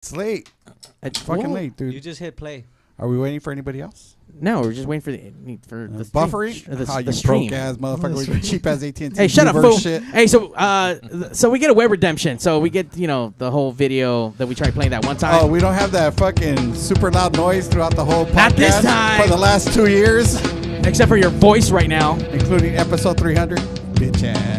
It's late. It's fucking late, dude. You just hit play. Are we waiting for anybody else? No, we're just waiting for the buffering. The stream. Broke ass motherfucker with your cheap ass AT&T. Hey, shut up, fool. Shit. Hey, so we get a web redemption. So we get the whole video that we tried playing that one time. Oh, we don't have that fucking super loud noise throughout the whole podcast. Not this time. For the last 2 years, except for your voice right now, including episode 300. Bitch ass.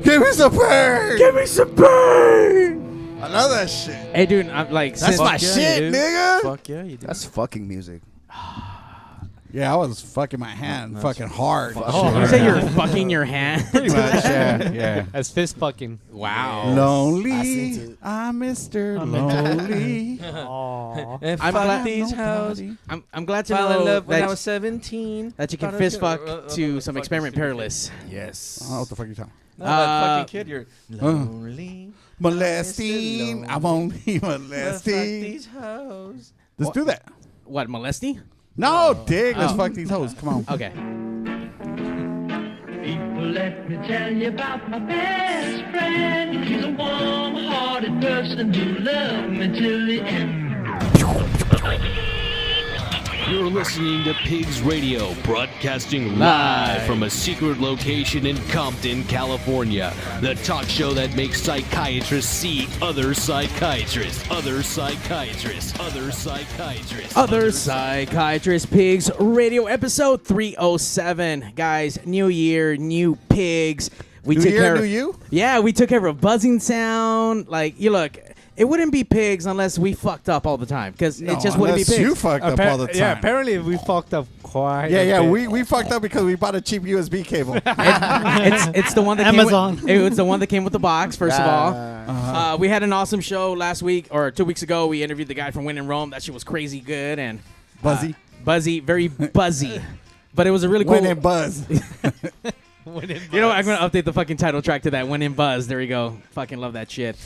Give me some pain! Give me some pain! I love that shit. Hey, dude, I'm like... That's my shit, nigga! Fuck yeah, you do. That's fucking music. Yeah, I was fucking my hand fucking hard. Oh, you say you're fucking your hand? Pretty much, yeah. That's fist fucking. Wow. Lonely, I'm Mr. Lonely. And I'm fuck glad these hoes. I'm glad to Fell in know love when I that, was 17. that you can fist fuck to some Experiment Perilous. Yes. I don't know what the fuck you're talking. No, that fucking kid, you're lonely. Molesting. I'm only molesting. Fuck these hoes. Let's do that. What, molesting? No, dick. Let's Oh. fuck these hoes. Come on. Okay. let me tell you about my best friend. He's a warm-hearted person who loved me till the end. You're listening to Pigs Radio, broadcasting live from a secret location in Compton, California. The talk show that makes psychiatrists see other psychiatrists, other psychiatrists, other psychiatrists. Other Psychiatrist Pigs Radio episode 307. Guys, new year, new pigs. We New took year, care new of, you? Yeah, we took care of a buzzing sound. Like, you look, it wouldn't be pigs unless we fucked up all the time, because it just wouldn't be unless pigs. you fucked up all the time. Yeah, apparently we fucked up quite. Yeah, a bit. we fucked up because we bought a cheap USB cable. It's the one that Amazon. Came with, it was the one that came with the box. First of all, we had an awesome show last week or 2 weeks ago. We interviewed the guy from When in Rome. That shit was crazy good and Buzzy. very buzzy. But it was a really cool. When in Buzz. You know what? I'm gonna update the fucking title track to that. When in Buzz. There we go. Fucking love that shit.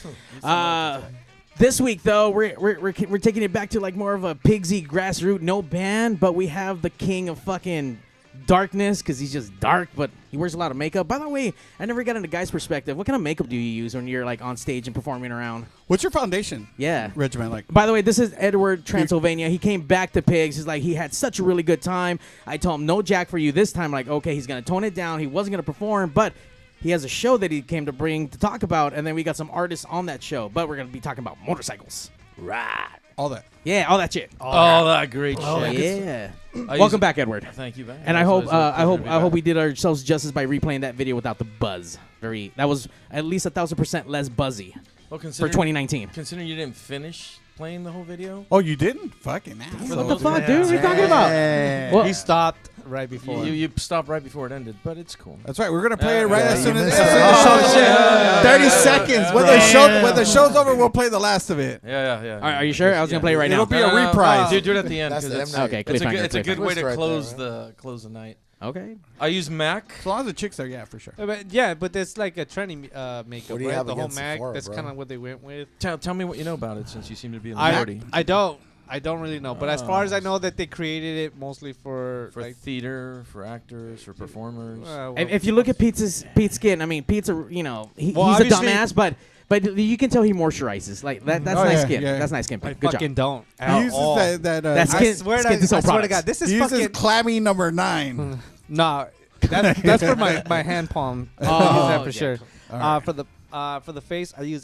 This week though, we're taking it back to like more of a pigsy grassroots, no band, but we have the king of fucking darkness because he's just dark, but he wears a lot of makeup. By the way, I never got into guys' perspective. What kind of makeup do you use when you're like on stage and performing around? What's your foundation? Yeah. Regimen like? By the way, this is Edward Transylvania. He came back to Pigs. He's like, he had such a really good time. I told him, no jack for you this time. Like, okay, he's going to tone it down. He wasn't going to perform, but he has a show that he came to bring to talk about, and then we got some artists on that show. But we're going to be talking about motorcycles. Right. All that. Yeah, all that shit. Oh, that great shit. Yeah. I Welcome use- back, Edward. Thank you, man. And I It's hope always a pleasure to be I hope back. we did ourselves justice by replaying that video without the buzz. That was at least 1,000% less buzzy Well, for considering, 2019. Considering you didn't finish playing the whole video. Oh, you didn't? Fucking ass. What the fuck, dude? What are you talking about? Well, He stopped right before. You stopped right before it ended, but it's cool. That's right. We're gonna play it right Yeah, as soon you as. missed it. Oh, Yeah. 30 seconds. When the show's over, we'll play the last of it. Yeah. Are you sure? I was gonna play it right It'll now. be a reprise. Dude, do it at the end. That's 'cause the it's, M. Night. Okay, it's a cliffhanger, good, it's a good cliffhanger. way to Right close there, close the night. Okay. I use Mac. As long as the chick's there, yeah, for sure. But there's like a trendy makeup, What do you right? have The whole against Mac. Sephora, That's bro? kind of what they went with. Tell me what you know about it, since you seem to be in the minority. I don't really know, but as far as I know, that they created it mostly for For like, theater, for actors, for performers. If you look at Pete's skin, I mean, Pete's a he's a obviously- dumbass, but you can tell he moisturizes. Like that's Oh, nice yeah, skin. yeah. That's nice skin. I Good fucking job. don't. He At uses all. that. That's I skin. swear, skin to, to I swear to products. God, this is He uses fucking. clammy number 9. Nah, that's for my hand palm. I use that for yeah. sure. All For the face, I use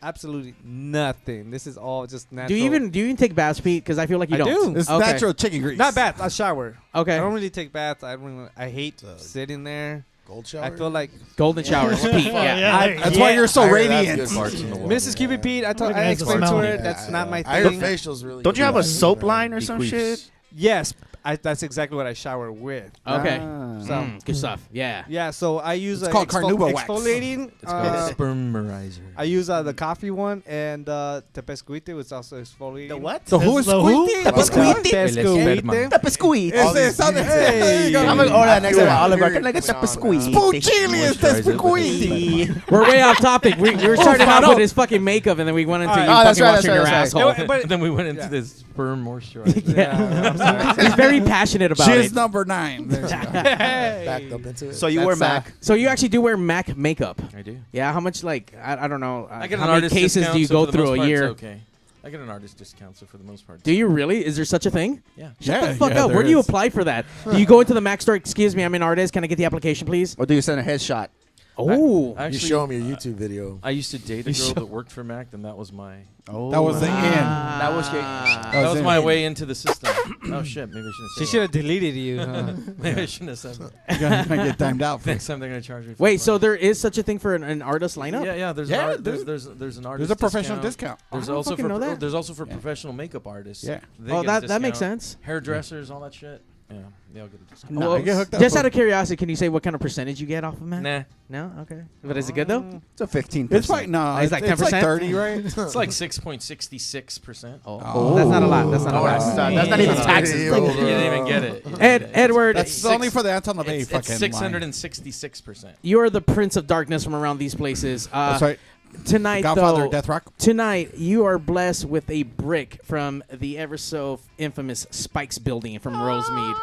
absolutely nothing. This is all just natural. Do you even take baths, Pete? Because I feel like you I don't. do. It's Okay. natural chicken grease. Not bath. I shower. Okay. I don't really take baths. I hate sitting there. Gold shower? I feel like Golden showers, Pete. Yeah. That's why you're so I heard that's radiant. good parts in the world. Mrs. Cupid Pete. I Recognize the explained to smell. her that's not my I heard thing. facials really. Don't you have a good. soap line or some shit? Yes, that's exactly what I shower with. Okay. So Good stuff. Yeah. yeah, so I use It's called Carnauba wax. exfoliating. It's called spermarizer. I use the coffee one and the pescuite, which is also exfoliating. The what? So who is The who? squinty? Pescuite. Pescuit. It sounded. Hey, I'm gonna order that next time. Oliver, can I get the pescuit? Spoonchili is the squinty. We're way off topic. We were starting fuck out no. with his fucking makeup, and then we went into you that's fucking right, washing that's your right, that's asshole. right. But- then we went into this sperm moisturizer. Yeah. He's very passionate about Jizz it. number 9. There you go. Backed up into it. So you wear That's, Mac? So you actually do wear Mac makeup? I do. Yeah. How much? Like I don't know. I get how an many artist cases discount, do you so go for the through most a part, year? It's okay. I get an artist discount, so for the most part. Do you really? Is there such a thing? Yeah. Shut Yeah, the fuck yeah, up. there Where do you is. apply for that? Do you go into the Mac store? Excuse me, I'm an artist. Can I get the application, please? Or do you send a headshot? Oh. I You actually, show him your YouTube video. I used to date a girl that worked for Mac, and that was my Oh. That was the end. That was your. that was my way into the system. Oh shit, maybe I shouldn't She say should have deleted you. Huh? Maybe I shouldn't have said that. You're gonna get timed out for Next it. time they're gonna charge me. For Wait, it. so there is such a thing for an artist lineup? Yeah. There's Yeah, an dude. there's an artist. There's a professional discount. discount. I There's don't also fucking for know that. there's also for Yeah. professional makeup artists. Yeah. They Oh, get a that makes discount. sense. Hairdressers, all that shit. Yeah, they all get a discount. No, I get hooked up. Just out of curiosity, can you say what kind of percentage you get off of Mac? Nah, No? Okay. But is it good, though? It's a 15%. It's like no, It's like it's like 10%? 30, right? it's like 6.66%. Oh. That's not a lot. That's not a That's lot. not even taxes. You bro. didn't even get it. You didn't get it. Edward, That's only for the Anton LaVey It's fucking line. 666%. you are the prince of darkness from around these places. That's right. Tonight, Godfather, though, Death Rock. tonight you are blessed with a brick from the ever so infamous Spikes building from Rosemead.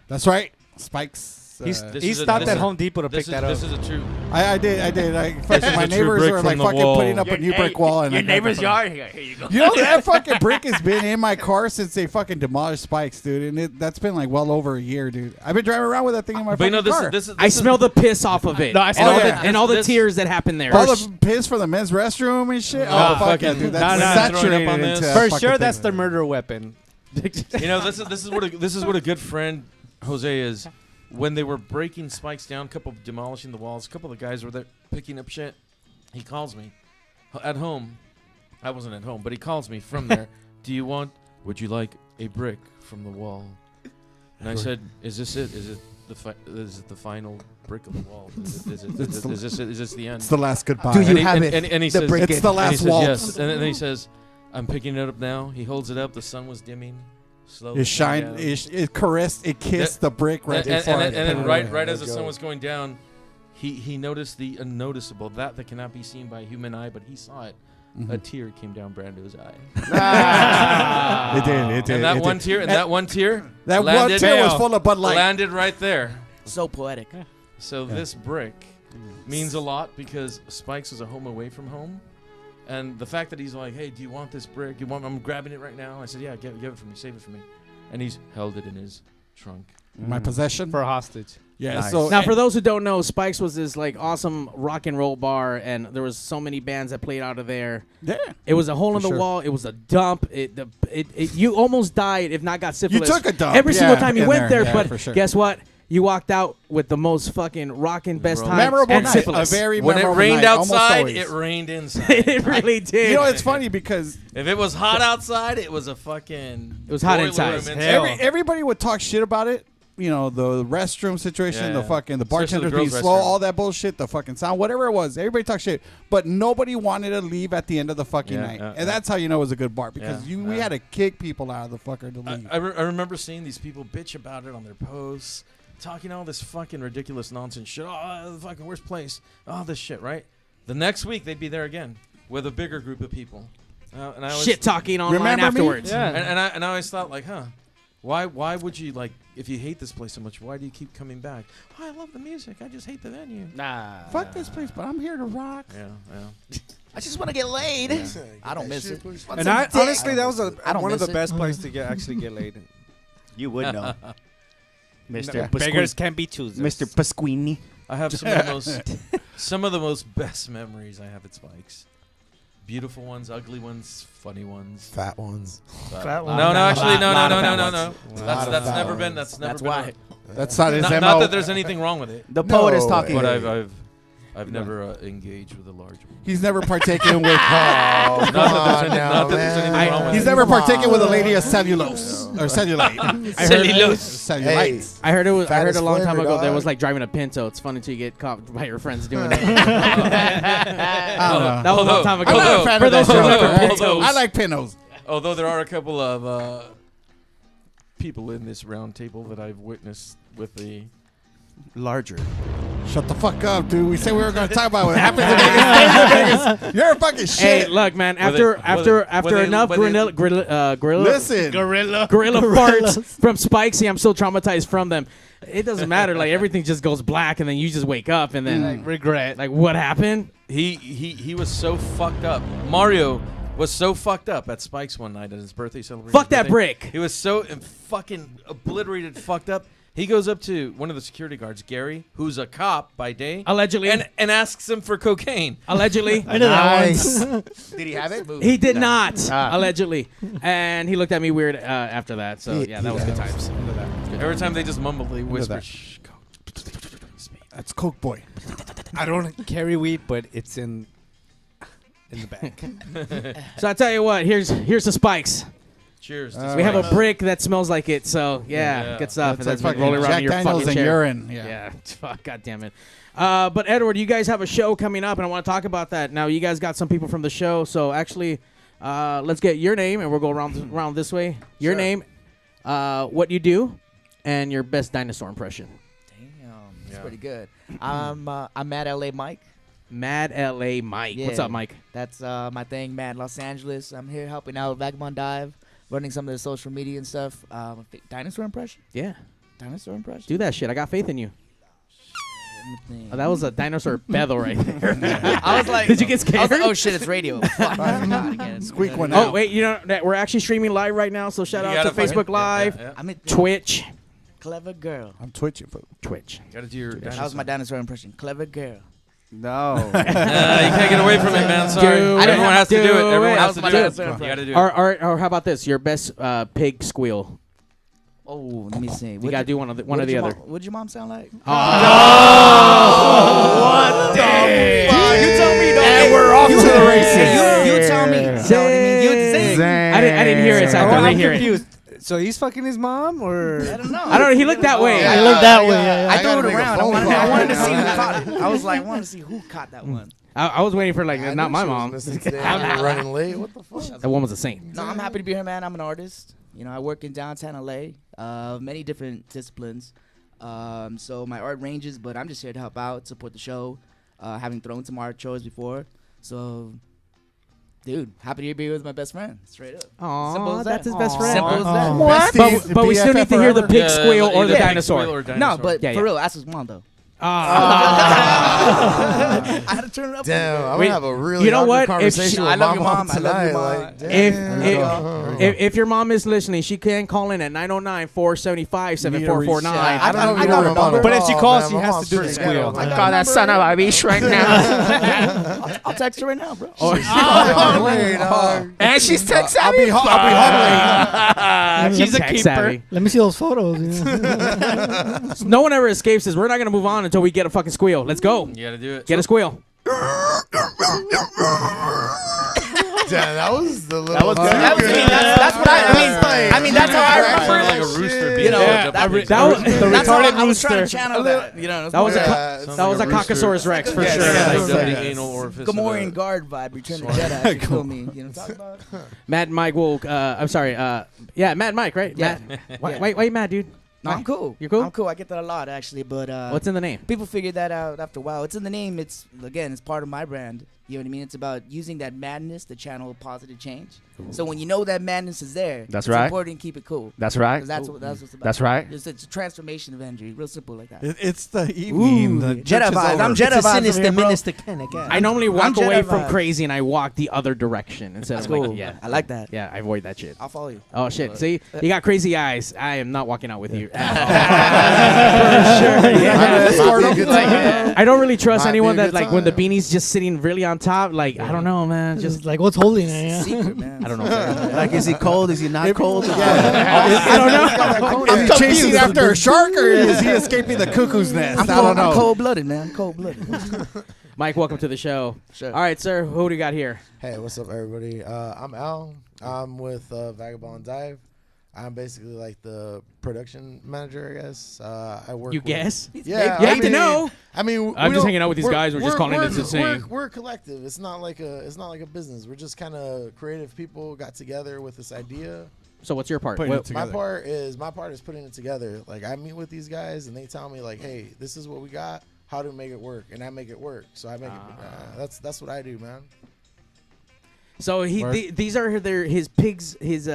That's right. Spikes. He stopped at Home Depot to pick that up. This is a true. I did. Like, This fucking is my a true neighbors brick were from like the fucking wall. putting up a new brick wall. And Your I neighbor's fucking- yard. Here you go. You know that fucking brick has been in my car since they fucking demolished Spikes, dude, and that's been like well over a year, dude. I've been driving around with that thing in my But you fucking know, car. this is. I smell the piss off of it. No, I and smell all, it. and all the This- tears that happen there. all the piss for the men's restroom and shit. Oh, fuck yeah, dude. That's Nah, nah, throwing saturated up on into this. that For fucking sure, thing. that's the murder weapon. You know, this is what a good friend Jose is. When they were breaking Spikes down, a couple of demolishing the walls, a couple of guys were there picking up shit. He calls me at home. I wasn't at home, but he calls me from there. Would you like a brick from the wall? And I said, is this it? Is it the final brick of the wall? Is this the end? It's the last goodbye. Do you And he- have and- it? and he The says, brick It's it. the and he last says, waltz. yes. And then he says, I'm picking it up now. He holds it up. The sun was dimming. Slowly. It shined. It caressed. It kissed the brick right and before. then it- right as Let's the sun go. was going down, he noticed the unnoticeable, that cannot be seen by human eye, but he saw it. A tear came down Brando's eye. It did. And that it one did. tear, that one tear That tear was full of Bud Light. landed right there. So poetic. So this brick means a lot because Spikes was a home away from home. And the fact that he's like, hey, do you want this brick? I'm grabbing it right now. I said, yeah, give it for me. Save it for me. And he's held it in his trunk. My possession. For a hostage. Yeah. Nice. So Now, for those who don't know, Spikes was this like awesome rock and roll bar, and there was so many bands that played out of there. yeah. It was a hole in the sure. wall. It was a dump. You almost died, if not got syphilis. took a dump, every single yeah, time you in went there, there. yeah, But for sure. guess what? You walked out with the most fucking rockin' best time Memorable and night. syphilis. A very When it memorable rained night, almost outside, always. it rained inside. It really did. You know, it's funny because If it was hot outside, it was a fucking. It was hot boiler inside. room Hell. everybody would talk shit about it. You know, the restroom situation, Yeah, the fucking the especially bartenders the being girls' slow, restroom. all that bullshit, the fucking sound, whatever it was. Everybody talked shit, but nobody wanted to leave at the end of the fucking night, and that's how you know it was a good bar because we had to kick people out of the fucker to leave. I remember seeing these people bitch about it on their posts, talking all this fucking ridiculous nonsense shit. Oh, the fucking worst place. Oh, this shit, right? The next week they'd be there again with a bigger group of people. And I always, shit talking online Remember me? afterwards. Yeah. And I always thought, like, why would you, like, if you hate this place so much, why do you keep coming back? Oh, I love the music. I just hate the venue. Nah. Fuck this place, but I'm here to rock. Yeah. I just want to get laid. I don't miss it. And honestly, that was I don't one of miss the it. best places to actually get laid. You would know. Mr. Beggars can't be choosers. Mr. Pasquini. I have some of the most best memories I have at Spikes. Beautiful ones, ugly ones, funny ones. Fat ones. No, actually, no. Lot of That's fat never ones. been. That's never That's been. why. That's not his Not MO. that there's anything wrong with it, The poet is No talking. but I've never engaged with a large one. He's never partaken with. Oh, Not that now, there's anything man. wrong with He's it. never Come on, partaken with a lady man. of cellulose or cellulite. Cellulose. Hey, Cellulite. I heard it was. I heard Fattest a long time flavor, ago that dog. was like driving a Pinto. It's fun until you get caught by your friends doing it. I don't know. That was a long time ago. I'm not a fan For of those that who shit. remember Although- Pintos. I like Pinos. Although there are a couple of people in this round table that I've witnessed with the Larger. Shut the fuck up, dude. We said we were going to talk about what happens in Vegas. Stays in Vegas. You're a fucking shit. Hey, look, man. After enough gorilla Listen. gorilla farts from Spikesy, I'm still traumatized from them. It doesn't matter. Like everything just goes black, and then you just wake up, and then regret. like what happened? he was so fucked up. Mario was so fucked up at Spike's one night at his birthday celebration. Fuck that brick. He was so fucking obliterated, fucked up. He goes up to one of the security guards, Gary, who's a cop by day, Allegedly. and asks him for cocaine. Allegedly. I know Nice. Did he have it? He did not, Ah. allegedly. And he looked at me weird after that. So, yeah, that was good times. Every time they just mumble, they whisper, that. "Shh, go." That's Coke Boy. I don't carry weed, but it's in the back. So I tell you what, here's the Spikes. Cheers. Uh, We have a brick that smells like it. So, yeah. Good stuff. That's and that's like been rolling around Jack in your Daniels fucking and chair. urine. Yeah. Fuck, God damn it. But Edward, you guys have a show coming up, and I want to talk about that. Now, you guys got some people from the show, so actually, let's get your name, and we'll go around this way. Your name, what you do, and your best dinosaur impression. Damn, that's pretty good. I'm Mad LA Mike. Mad LA Mike. What's Yeah. up, Mike? That's my thing, Mad Los Angeles. I'm here helping out with Vagabond Dive, running some of the social media and stuff. Dinosaur impression? Yeah. Dinosaur impression? Do that shit. I got faith in you. Oh, that was a dinosaur bezel right there. I was like, did you get scared? I was like, oh shit, it's radio. Fuck, I forgot again. Squeak one out. Oh wait, you know that we're actually streaming live right now, so shout out to Facebook Live, I'm a Twitch. clever girl. I'm twitching, fool. Twitch. Gotta do your. That was my dinosaur impression. Clever girl. No. You can't get away from it, man. Sorry. Everyone has to do it. Everyone has to do it. You gotta do it. Or how about this? Your best pig squeal. Oh, let me see. You gotta do one or the other. What'd your mom sound like? Oh, what the fuck? You tell me, dog. And we're off to the races. You tell me. You know what I mean? You zing. I didn't hear it, so I have to rehear it. So he's fucking his mom, or I don't know. I don't know. He looked that way. Yeah, I looked that way. way. I threw it around. I wanted to see who caught it. I was like, I wanted to see who caught that one. I was waiting for like not my mom. Running late. What the fuck? That one was a saint. No, I'm happy to be here, man. I'm an artist. You know, I work in downtown LA, many different disciplines. So my art ranges, but I'm just here to help out, support the show. Having thrown some art shows before, so. Dude, happy to be here with my best friend. Straight up. Aww, that's his best friend. Simple as that. What? But we still need to hear the pig squeal or the dinosaur. No, but for real, ask his mom though. I had to turn it up. Damn, I'm gonna have a really conversation with I love your mom mom. tonight. I love your mom. If your mom is listening, she can call in at 909-475-7449. I don't know if you know her number. But if she calls, she has to do the squeal. I got that son of a bitch right now. I'll text her right now, bro. And she's tech savvy. I'll be She's a keeper. Let me see those photos. No one ever escapes this. We're not gonna move on until we get a fucking squeal. Let's go. You gotta do it. Get a squeal. Damn, that was the little. That's what I mean, that's how I remember it. Like a rooster. You know, that's how I was trying to channel that. You know, that was a Caucasaurus Rex for sure. Gamorrean guard vibe, Return of the Jedi. You feel me? You know what I'm talking about? Matt and Mike will. I'm sorry. Yeah, Matt and Mike, right? Yeah. Matt. Why you mad, dude? No, I'm cool. You're cool? I'm cool. I get that a lot, actually. But what's in the name? People figured that out after a while. It's in the name. It's part of my brand. You know what I mean? It's about using that madness to channel positive change. Ooh. So when you know that madness is there, it's important to keep it cool. That's right. That's what's about. That's right. It's a transformation of energy. Real simple like that. It's the evening. The Jedi vibes. I'm Jedi vibes. Sinister minister kind of guy. I normally walk away from crazy and I walk the other direction instead of cool. like, yeah. I like that. Yeah, I avoid that shit. I'll follow you. Oh shit! See, you got crazy eyes. I am not walking out with you. For sure. Yeah. I don't really trust anyone that like when the beanie's just sitting really on top. Like I don't know, man. Just like what's holding it? Yeah. Secret, man. I don't know. Like, is he cold? Is he not cold? I don't know. Is he chasing after a shark or is he escaping the cuckoo's nest? I don't know. I'm cold-blooded, man. Cold-blooded. Mike, welcome to the show. Sure. All right, sir. Who do you got here? Hey, what's up, everybody? I'm Al. I'm with Vagabond Dive. I'm basically like the production manager, I guess. I work. You guess? Yeah, you have to know. I mean, I'm just hanging out with these guys. We're just calling it to sing. We're a collective. It's not like a business. We're just kind of creative people got together with this idea. So what's your part? My part is putting it together. Like I meet with these guys and they tell me like, hey, this is what we got. How to make it work, and I make it work. So I make it. That's what I do, man. So these are his pigs, his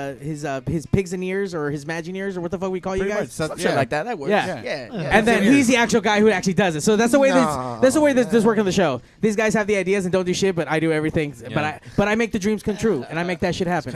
pigs and ears or his Imagineers or what the fuck we call you guys? Something like that. That works. Yeah. And then he's the actual guy who actually does it. So that's the way that's the way this works on the show. These guys have the ideas and don't do shit, but I do everything. Yeah. But I make the dreams come true and I make that shit happen.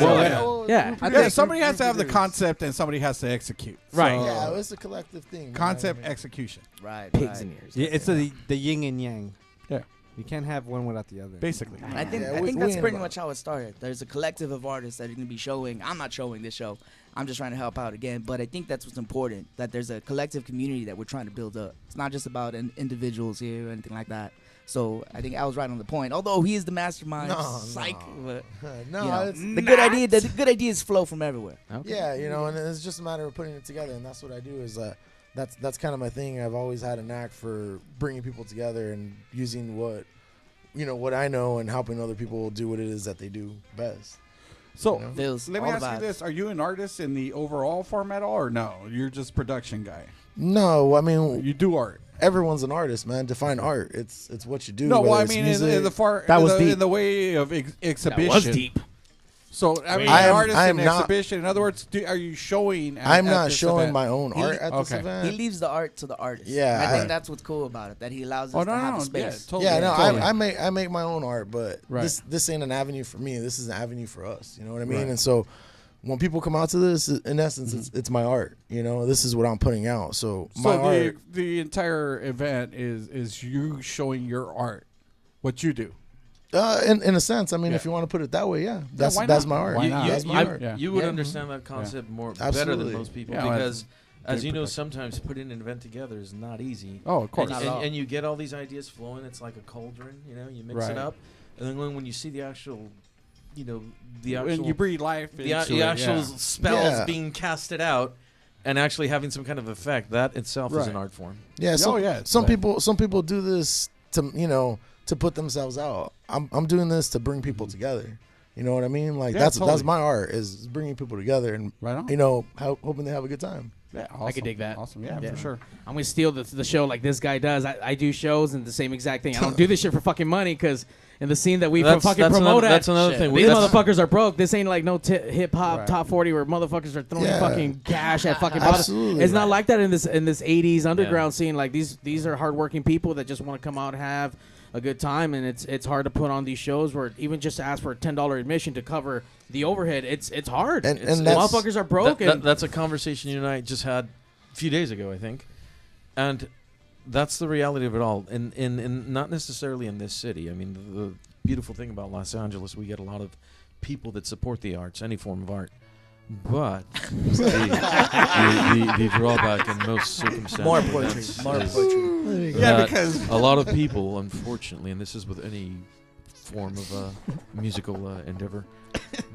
Somebody has to have the concept and somebody has to execute. Right. So, yeah, it's a collective thing. Concept, execution. Right. Pigs and ears. Yeah, it's the yin and yang. Yeah. You can't have one without the other. Basically. I think that's pretty much how it started. There's a collective of artists that are going to be showing. I'm not showing this show. I'm just trying to help out again. But I think that's what's important, that there's a collective community that we're trying to build up. It's not just about individuals here or anything like that. So I think Al's right on the point. Although he is the mastermind, but the good ideas flow from everywhere. Okay. Yeah, and it's just a matter of putting it together, and that's what I do. Is that's kind of my thing. I've always had a knack for bringing people together and using what I know and helping other people do what it is that they do best. So let me ask you this: are you an artist in the overall format, or no? You're just production guy. No, I mean you do art. Everyone's an artist, man. Define art. It's what you do. No, well, I mean in the way of exhibition. That was deep. So I mean, I am- artist I in am not- exhibition. In other words, are you showing? I'm at not this showing event? my own art at this Okay. event. He leaves the art to the artist. Yeah, And I think I- that's what's cool about it. That he allows us Oh, to no, have no, a space. totally. Yeah, no, Totally. I make my own art, but Right. this ain't an avenue for me. This is an avenue for us. You know what I mean? Right. And so when people come out to this, in essence, it's my art. You know, this is what I'm putting out. So my So art. the entire event is you showing your art, what you do. In a sense, I mean, Yeah. if you want to put it that way, yeah, that's why that's not? my art. Why not? That's my art. Yeah. You would Yeah. understand that concept more better Absolutely. than most people Yeah, well, because, as good you know, production. sometimes putting an event together is not easy. Oh, of course. And, Not at all. and you get all these ideas flowing. It's like a cauldron, you know. You mix Right. it up, and then when you see the actual, you know, the When actual you breathe life into the it, actual yeah. spells Yeah. being casted out and actually having some kind of effect, that itself is Right. an art form. Yeah, so, yeah, it's some like- people do this to to put themselves out. I'm doing this to bring people together. You know what I mean? Like Yeah, that's totally. my art is bringing people together and Right on. hoping they have a good time. Yeah, I could dig that. Awesome, yeah, Yeah. for sure. I'm gonna steal the show like this guy does. I do shows and the same exact thing. I don't do this shit for fucking money because in the scene that we fucking promote that's another thing. these That's- motherfuckers are broke. This ain't like no hip hop Right. top 40 where motherfuckers are throwing Yeah. fucking cash at fucking bottles. Absolutely. It's not like that in this 80s underground scene. Like these are hardworking people that just want to come out and have a good time, and it's hard to put on these shows where even just to ask for a $10 admission to cover the overhead. It's hard. And The that's- motherfuckers are broke. and That's a conversation you and I just had a few days ago, I think, and that's the reality of it all. In not necessarily in this city. I mean, the beautiful thing about Los Angeles, we get a lot of people that support the arts, any form of art. But the drawback in most circumstances More poetry. is More poetry. Yeah, that because a lot of people, unfortunately, and this is with any form of musical endeavor,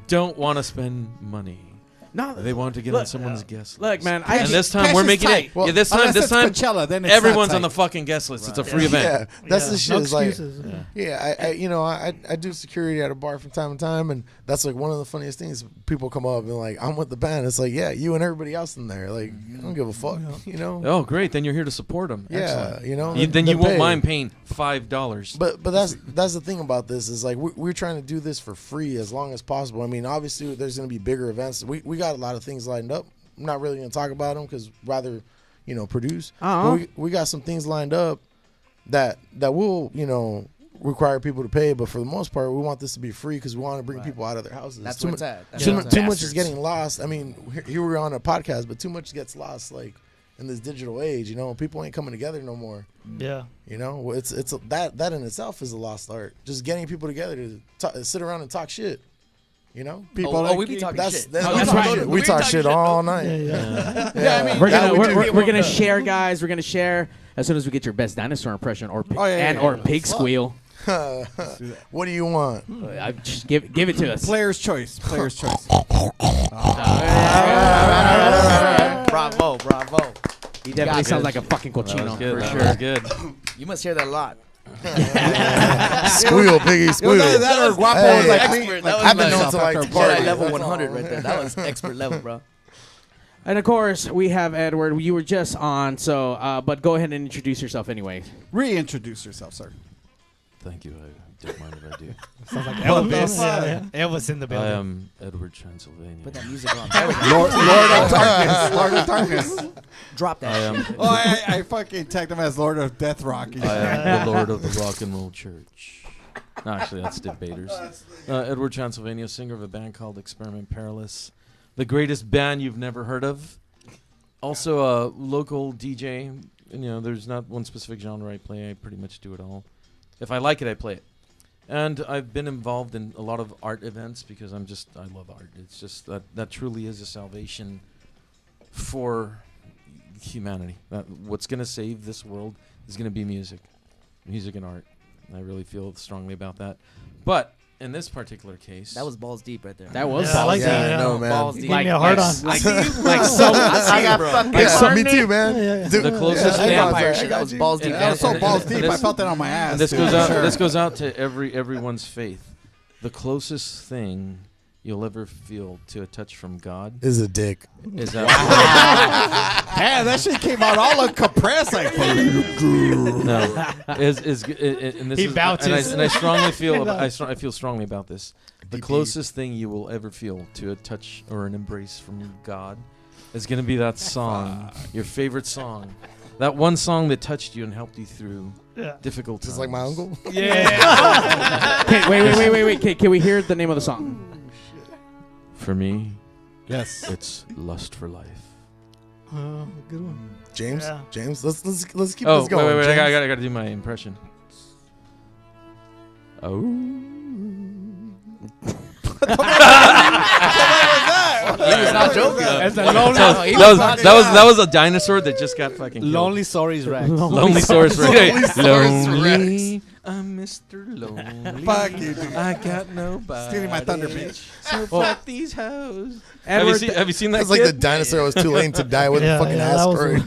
don't want to spend money. no, They want to get Look, on someone's guest list. look, man. And this time we're making it. Well, Yeah, this unless time, it's Coachella, then it's everyone's not on the tight. fucking guest list. It's a free event. Yeah, that's the shit. No It's like, excuses. I do security at a bar from time to time, and that's like one of the funniest things. People come up and like, I'm with the band. It's like, yeah, you and everybody else in there. Like, I don't give a fuck. You know? Oh, great! Then you're here to support them. Yeah, you know. Then they you won't pay. mind paying $5. But that's the thing about this is like we're trying to do this for free as long as possible. I mean, obviously there's going to be bigger events. We got a lot of things lined up. I'm not really going to talk about them because rather, produce. Uh-huh. But we got some things lined up that will require people to pay. But for the most part, we want this to be free because we want to bring people out of their houses. That's too where mu- it's at. That's Too, where mu- it's too at. much is getting lost. I mean, here we're on a podcast, but too much gets lost like in this digital age. People ain't coming together no more. Yeah. It's that in itself is a lost art. Just getting people together to sit around and talk shit. People. we be talking shit. That's right. We talk shit all night. Yeah. Yeah, I mean, We're gonna share, guys. We're gonna share as soon as we get your best dinosaur impression or or pig squeal. What do you want? Just give it to us. Player's choice. Player's choice. Bravo. He definitely sounds like a fucking That was cochino good. for That sure. was good. You must hear that a lot. Squeal, piggy, squeal. That or Guapo Hey, was like expert. That was I've been nice. known to like Jedi Jedi party. level That's 100 all. right there. That was expert level, bro. And of course, we have Edward. You were just on, so but go ahead and introduce yourself anyway. Reintroduce yourself, sir. Thank you. I don't mind if I do. Sounds like Elvis. Yeah. Elvis in the I building. am Edward Transylvania. Put that music on. There we go. Lord of Darkness. Lord of Darkness. Drop I that. am. Oh, I fucking tagged him as Lord of Death Rock. I am the Lord of the Rock and Roll Church. No, actually, that's debaters. Edward Transylvania, singer of a band called Experiment Perilous, the greatest band you've never heard of. Also a local DJ. And, there's not one specific genre I play. I pretty much do it all. If I like it, I play it. And I've been involved in a lot of art events because I love art. It's just that truly is a salvation for humanity. What's going to save this world is going to be music and art. I really feel strongly about that. But in this particular case, That was balls deep right there. That was Yeah, I like balls that. deep. I know, man. Balls You deep. gave me a hard on. like so. I got fucking Me too, man. Yeah. Dude, The closest I thing- got vampire I shit. got That was you. balls deep. That was so And- balls and deep. I this- felt that on my ass. And this dude. goes out. Sure. This goes out to everyone's faith. The closest thing you'll ever feel to a touch from God Is a dick. is that. Damn, that shit came out all compressed. Like, No, and this He is, vouches. and I strongly feel. I feel strongly about this. the closest thing you will ever feel to a touch or an embrace from God is going to be that song, your favorite song. That one song that touched you and helped you through difficult times. Just like my uncle? Yeah. Wait. Can we hear the name of the song? For me, yes, it's Lust for Life. Good one. James? Yeah. James, let's keep Oh, this going. wait, James. I gotta do my impression. Oh. He was not joking. That's a lonely. That was a dinosaur that just got fucking killed. Lonely Saurus Rex. Lonely Saurus Rex. Lonely. I'm Mr. Lonely. Fuck you, dude. I got nobody. Stealing my thunder, bitch. So fuck these hoes. Have you seen that? That's like the dinosaur was too late to die with a fucking asteroid.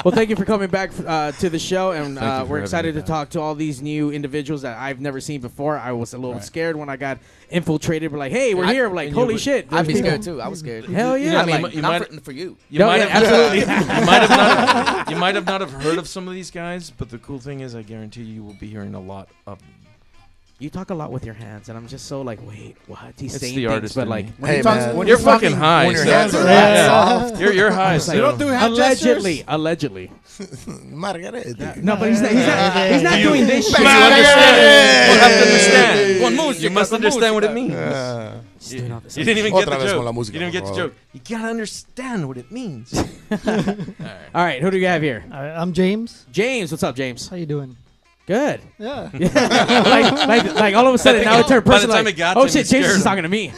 Well, thank you for coming back to the show, and we're excited to back. talk to all these new individuals that I've never seen before. I was a little scared when I got infiltrated. We're like, hey, we're here. We're like, holy shit. I'd be there's scared people. too. I was scared. Hell yeah. Not for you. You might have not have heard of some of these guys, but the cool thing is, I guarantee you will be hearing a lot of them. You talk a lot with your hands, and I'm just so like, wait, what? He's It's saying the things, artist but in like, me. Hey, man. You're fucking high. When your so- hands are soft. You're high. So. You don't do hand allegedly. Margarita. No, but he's not doing this shit. You have to understand. You must understand what it means. You didn't even get the joke. You didn't get the joke. You gotta understand what it means. All right, who do you have here? I'm James. James, what's up, James? How you doing? Good. Yeah. like all of a sudden now it turned By the personal. time Like, it got oh to him, shit, it James scared is him. talking to me.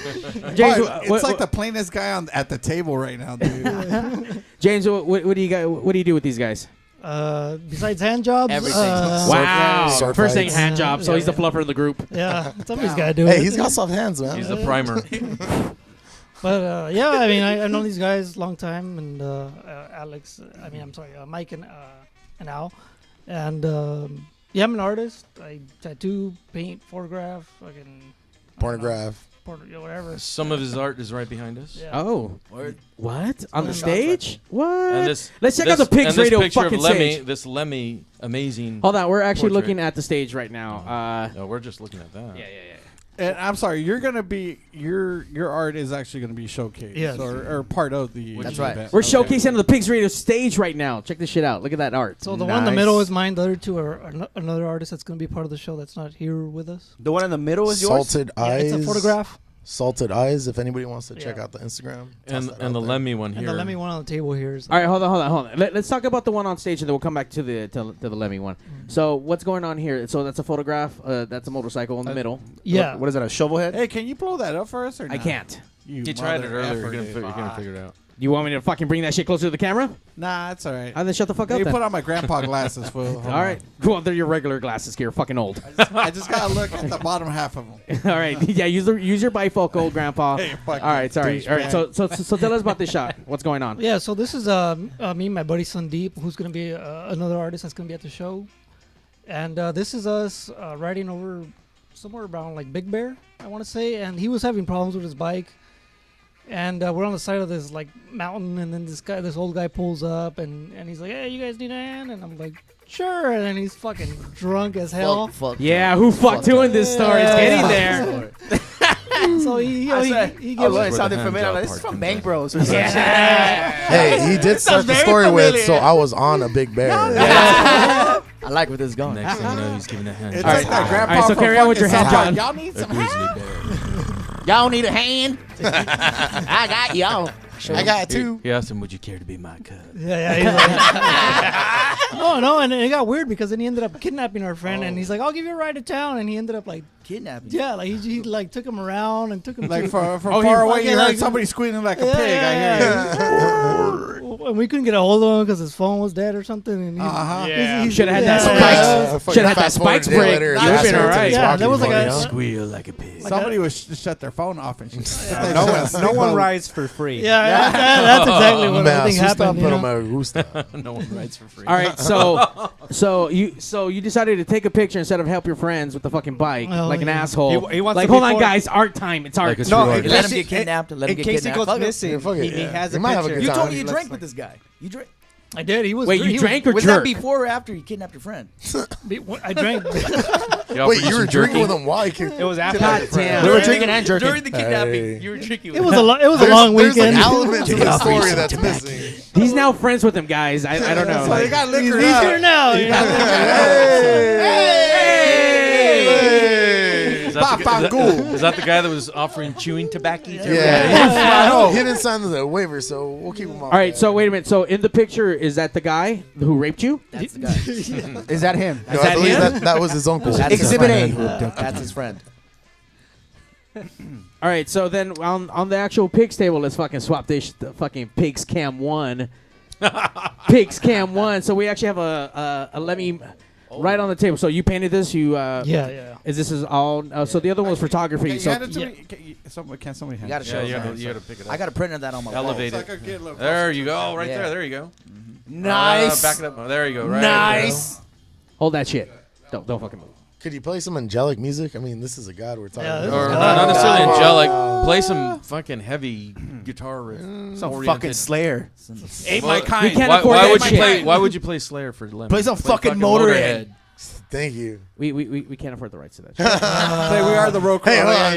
James, It's like the plainest guy at the table right now, dude. James, what do you got? What do you do with these guys? Besides hand jobs, Everything. Wow. sword First thing fights. hand job, so he's the fluffer in the group. yeah, somebody's got to do it. Hey, he's got soft hands, man. He's the primer. But yeah, I mean, I've known these guys a long time, and Alex. I mean, I'm sorry, Mike and Al, and yeah, I'm an artist. I tattoo, paint, photograph, fucking Pornograph. whatever. Some of his art is right behind us. Yeah. Oh, Word. what on the Shots stage? What? And this, Let's check out the Pigs and this Radio picture fucking of Lemmy, stage. This Lemmy, amazing. Hold on, we're actually portrait. looking at the stage right now. No, we're just looking at that. Yeah. And I'm sorry, you're gonna be your art is actually gonna be showcased, Yes. or part of the. That's right. event. We're Okay. showcasing on the Pigs Radio stage right now. Check this shit out. Look at that art. So the one in the middle is mine. The other two are another artist that's going to be part of the show that's not here with us. The one in the middle is yours? Salted Yeah, Eyes. it's a photograph. Salted Eyes. If anybody wants to check Yeah. out the Instagram. And toss that the out there. Lemmy one And here. the Lemmy one on the table here is. All right, hold on. Let's talk about the one on stage, and then we'll come back to the Lemmy one. So what's going on here? So that's a photograph. That's a motorcycle in the middle. Yeah. What is that, a shovel head? Hey, can you blow that up for us? Or I not? can't. You He tried it mother earlier. effer, You're dude. gonna figure it out. You want me to fucking bring that shit closer to the camera? Nah, it's all right. Then shut the fuck up. You Then. put on my grandpa glasses, fool. Hold All right. Well, they're your regular glasses. You're fucking old. I just gotta look at the bottom half of them. All right. Yeah. Use your bifocal, Grandpa. Hey, fucking All right. Sorry. All right. douchebag. So tell us about this shot. What's going on? Yeah, so this is me and my buddy Sandeep, who's going to be another artist that's going to be at the show. And this is us riding over somewhere around like Big Bear, I want to say. And he was having problems with his bike. And we're on the side of this like mountain, and then this old guy pulls up, and he's like, "Hey, you guys need a hand?" And I'm like, "Sure." And then he's fucking drunk as hell. Fuck. Yeah. Who fucked who in this story? It's getting there. So he gives Oh, Where it the sounded hand familiar. job Like, this part is from comes Bang in. Bros or something. Hey, he did start the story with, so I was on a big bear. I like where this is going. Next thing you know, he's giving a hand. It's job. like that grandpa All right, so from carry on with your fucking hand South job. Park. Y'all need A some grizzly help. bear. Y'all need a hand? I got y'all. I got two. He asked him, "Would you care to be my cousin?" Yeah, he's like, no, and it got weird because then he ended up kidnapping our friend, and he's like, "I'll give you a ride to town," and he ended up like, Kidnapping. yeah, like he like took him around and took him Like to, from Oh, far he away, you fucking, heard like- somebody squealing like a Yeah, pig. yeah, I hear you. and we couldn't get a hold of him because his phone was dead or something, and he, Uh-huh. he Should have had that yeah. spikes. Should have had that spikes break. You'd have been all right. Yeah, that was like a Squeal like a pig. Somebody would shut their phone off and shit. No one rides for free. yeah, that's exactly what I think happened. You know? No one rides for free. All right, so you decided to take a picture instead of help your friends with the fucking bike, Oh, like an yeah. asshole. He wants like, to hold be on, for- guys, art time. It's art. Like a No, true it- artist. Let him Let's get see- kidnapped. Let him In get case he kidnapped. goes Fuck it. missing, Yeah, fuck it, he yeah. has You a might have a picture. good You time. told me you Let's drank see. with this guy. You drink. I did. He was. Wait, you drank or Was jerked? that before or after you kidnapped your friend? I drank. Wait, you were drinking with him? Why? It was after. God damn. We were drinking and jerking. During the kidnapping, you were drinking with It was him. a long There's weekend. an element to the story that's missing. He's now friends with him, guys. I don't know. So like- they got liquor He's up. here now. Hey! Is that the guy that was offering chewing tobacco? Yeah, he didn't sign the waiver, so we'll keep him off. All right, so wait a minute. So in the picture, is that the guy who raped you? That's the guy. Is that him? No, I believe that was his uncle. That's his Exhibit friend. A. That's his friend. All right, so then on the actual pigs table, let's fucking swap this the fucking pigs cam 1. Pigs cam 1. So we actually have a Lemmy right on the table. So you painted this? You Yeah. Is this is all? So the other one was photography. Can So hand it to me? Can somebody You hand gotta it? show you us. gotta pick it up. I got a print of that on my wall. Elevate So I it. could get a little There you go. Right Yeah. there. There you go. Nice. Back it up. Oh, there you go. Right. Nice. hold that shit. Don't fucking move. Could you play some angelic music? I mean, this is a god we're talking Yeah, about. this Or is not necessarily angelic. Play some fucking heavy guitar riff. Some oriented. fucking Slayer. Ain't Well, my kind. we can't Why, afford why that would you shit. play? Why would you play Slayer for Lemmy? Play some fucking Motorhead. Thank you. We can't afford the rights to that shit. Say we are the road crew. Hey, hold on.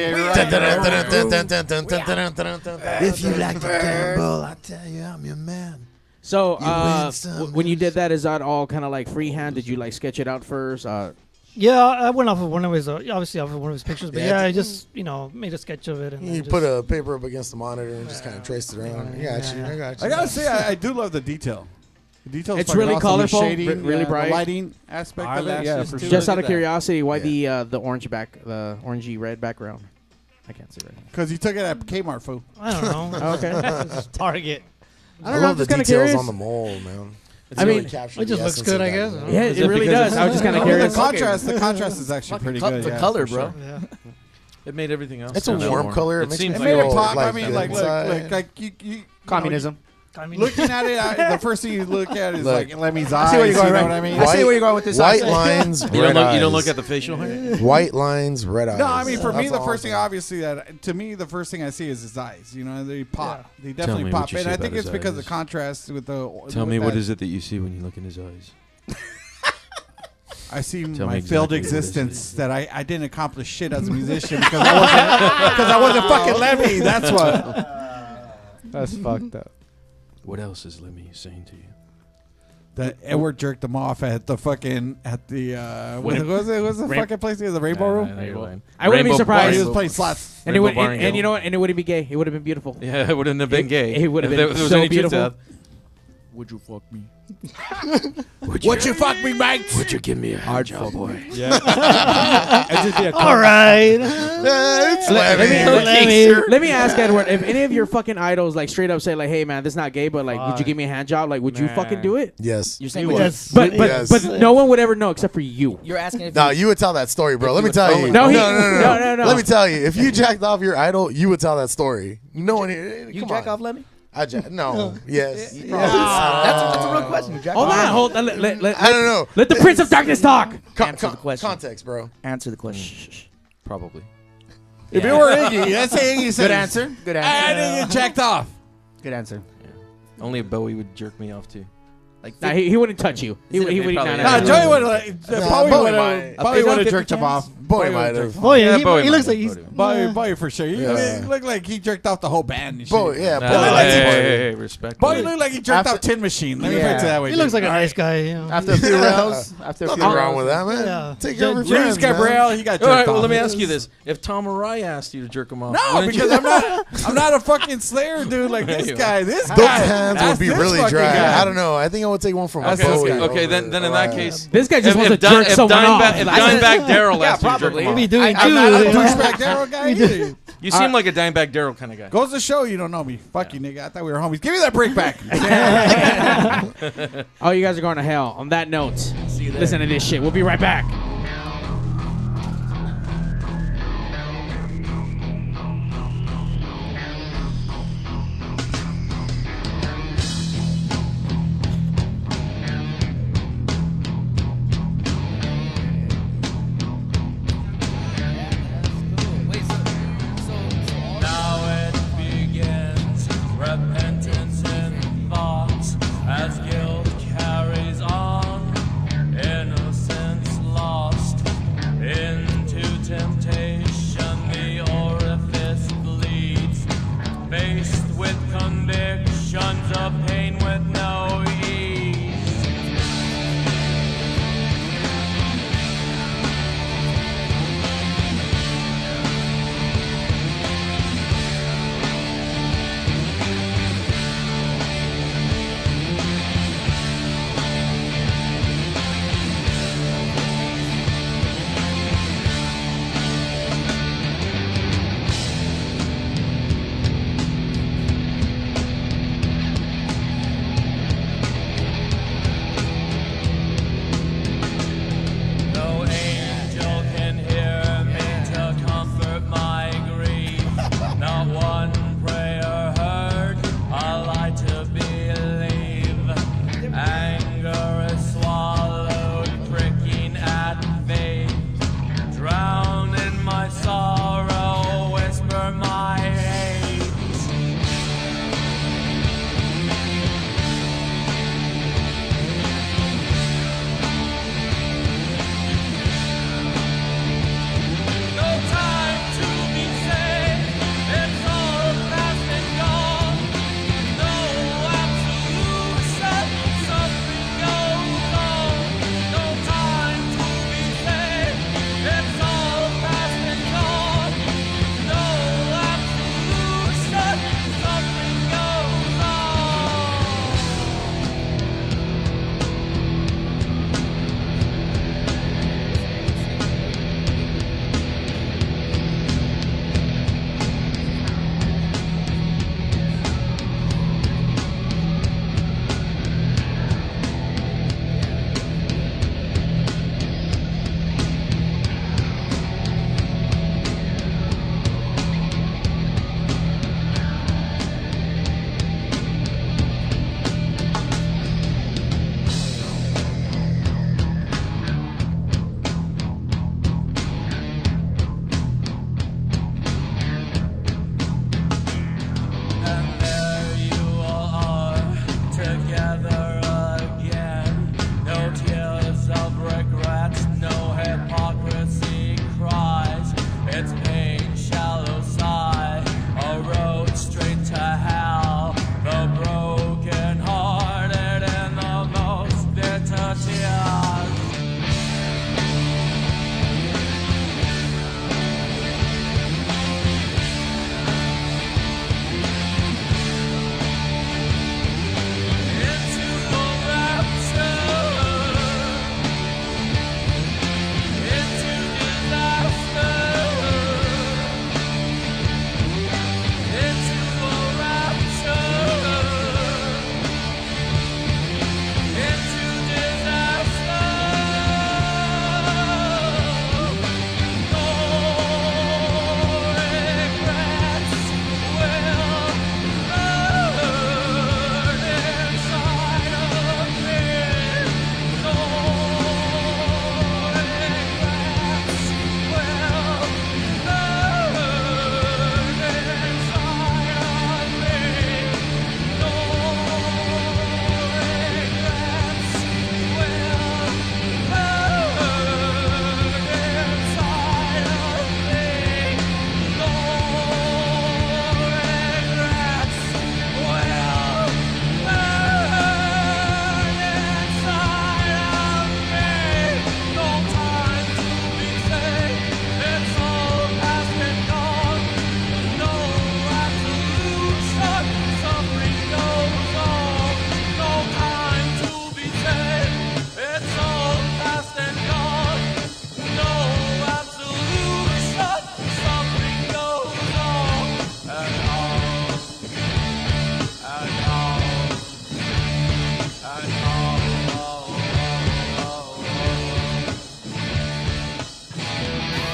If you like to gamble, I tell you, I'm your man. So win some, when you did that, is that all kind of like freehand? Did you like sketch it out first? Yeah, I went off of one of his, obviously off of one of his pictures, but Yeah, I just, made a sketch of it. And You then put just- a paper up against the monitor and just kind of traced it around. I got you. I gotta say, I do love the detail. The detail. It's really colorful, shading, really bright. The lighting aspect of it. Yeah, for sure. Just out of curiosity, why the orange the orangey red background? I can't see right now. Because you took it at Kmart, fool. I don't know. Okay. It's Target. I don't know, love the just kinda details curious. on the mold, man. I mean, it just looks good, I guess. Yeah, it really does. I was just kind of The curious. contrast is actually pretty good. The yeah, color, for bro. sure. Yeah. It made everything else. It's a stand out warm more. color. It It makes seems It me made it feel pop. I like mean, the like inside. you Communism. looking at it, the first thing you look at is Look. like Lemmy's I eyes. see where you're going, you know right? what I mean? I see where you're going with this. White I see. lines, You red don't, eyes. you don't look at the facial hair? White lines, red eyes. No, I mean for me, That's the all first I'm thing, obviously, the first thing I see is his eyes. You know, they pop. Yeah. They definitely me pop, what you and say I think about it's his because of eyes. the contrast with the. Tell with me what that. is it that you see when you look in his eyes? I see Tell my me failed exactly what it is. existence that I didn't accomplish shit as a musician because I wasn't fucking Lemmy. That's what. That's fucked up. What else is Lemmy saying to you? That Edward jerked him off at the fucking what was it? What's the fucking place? The Rainbow Room. I wouldn't be Oh, surprised. he was playing slots. And it would, Bar and and you Grill. know what? And it wouldn't be gay. It would have been beautiful. Yeah, it wouldn't have been gay. It would have If been there was so any truth to beautiful. that. Would you fuck me? Would you fuck me, mate? Would you give me a hand job, boy? All right. Let me ask Edward, if any of your fucking idols like straight up say like, "Hey man, this is not gay," but like, would you give me a hand job? Like, would you fucking do it? Yes. You're saying Yes. But Yes. but no one would ever know except for you. you're asking if No, you would tell that story, bro. Let me tell you. No, no. Let me tell you. If you jacked off your idol, you would tell that story. No one. you Come jack on. off Lemmy. I jack. No. Yes. That's a real question. You jack Hold off on, Lemmy? hold on. I don't know. Let the Prince of Darkness talk. Answer the question. Context, bro. Answer the question. Probably. If it were Iggy, let's say Iggy said, Good answer. Good I answer. didn't get jacked off. Good answer. Only a Bowie would jerk me off too. Like Nah, he wouldn't touch you. He Is it- would. probably No, not. No, Joey would have. Bowie Probably would have jerked 50 him off. Boy might have. Oh yeah, Bowie he looks might like have he's. Bowie for sure. He looked like he jerked off the whole band. And shit. Boy, yeah. Nah, Boy, hey, respect. Bowie looked like he jerked off Tin Machine. Let me put it that way. He looks like a nice guy. You know. After a few rounds. After a few Nothing wrong rounds. with that, man. Yeah. Take care of your James friends, man. Gabriel, he got jerked All right, well, off. let me ask you this: if Tom Araya asked you to jerk him off, No, wouldn't because you? I'm not a fucking Slayer dude like this you guy. This Those guy. hands That's would be this really fucking dry. guy. I don't know. I think I would take one from That's a this Bowie. guy. Okay, over then in that case, This guy just wants to Di- jerk someone off. If Dimebag Daryl Yeah, asked you to jerk probably. him off, Maybe doing I'm not a too. douchebag Daryl guy either. you seem like a Dimebag Daryl kind of guy. Goes to show you don't know me. Fuck you, nigga. I thought we were homies. Give me that break back. Oh, you guys are going to hell. On that note, listen to this shit. We'll be right back. Now it begins, repentance in thoughts, as guilt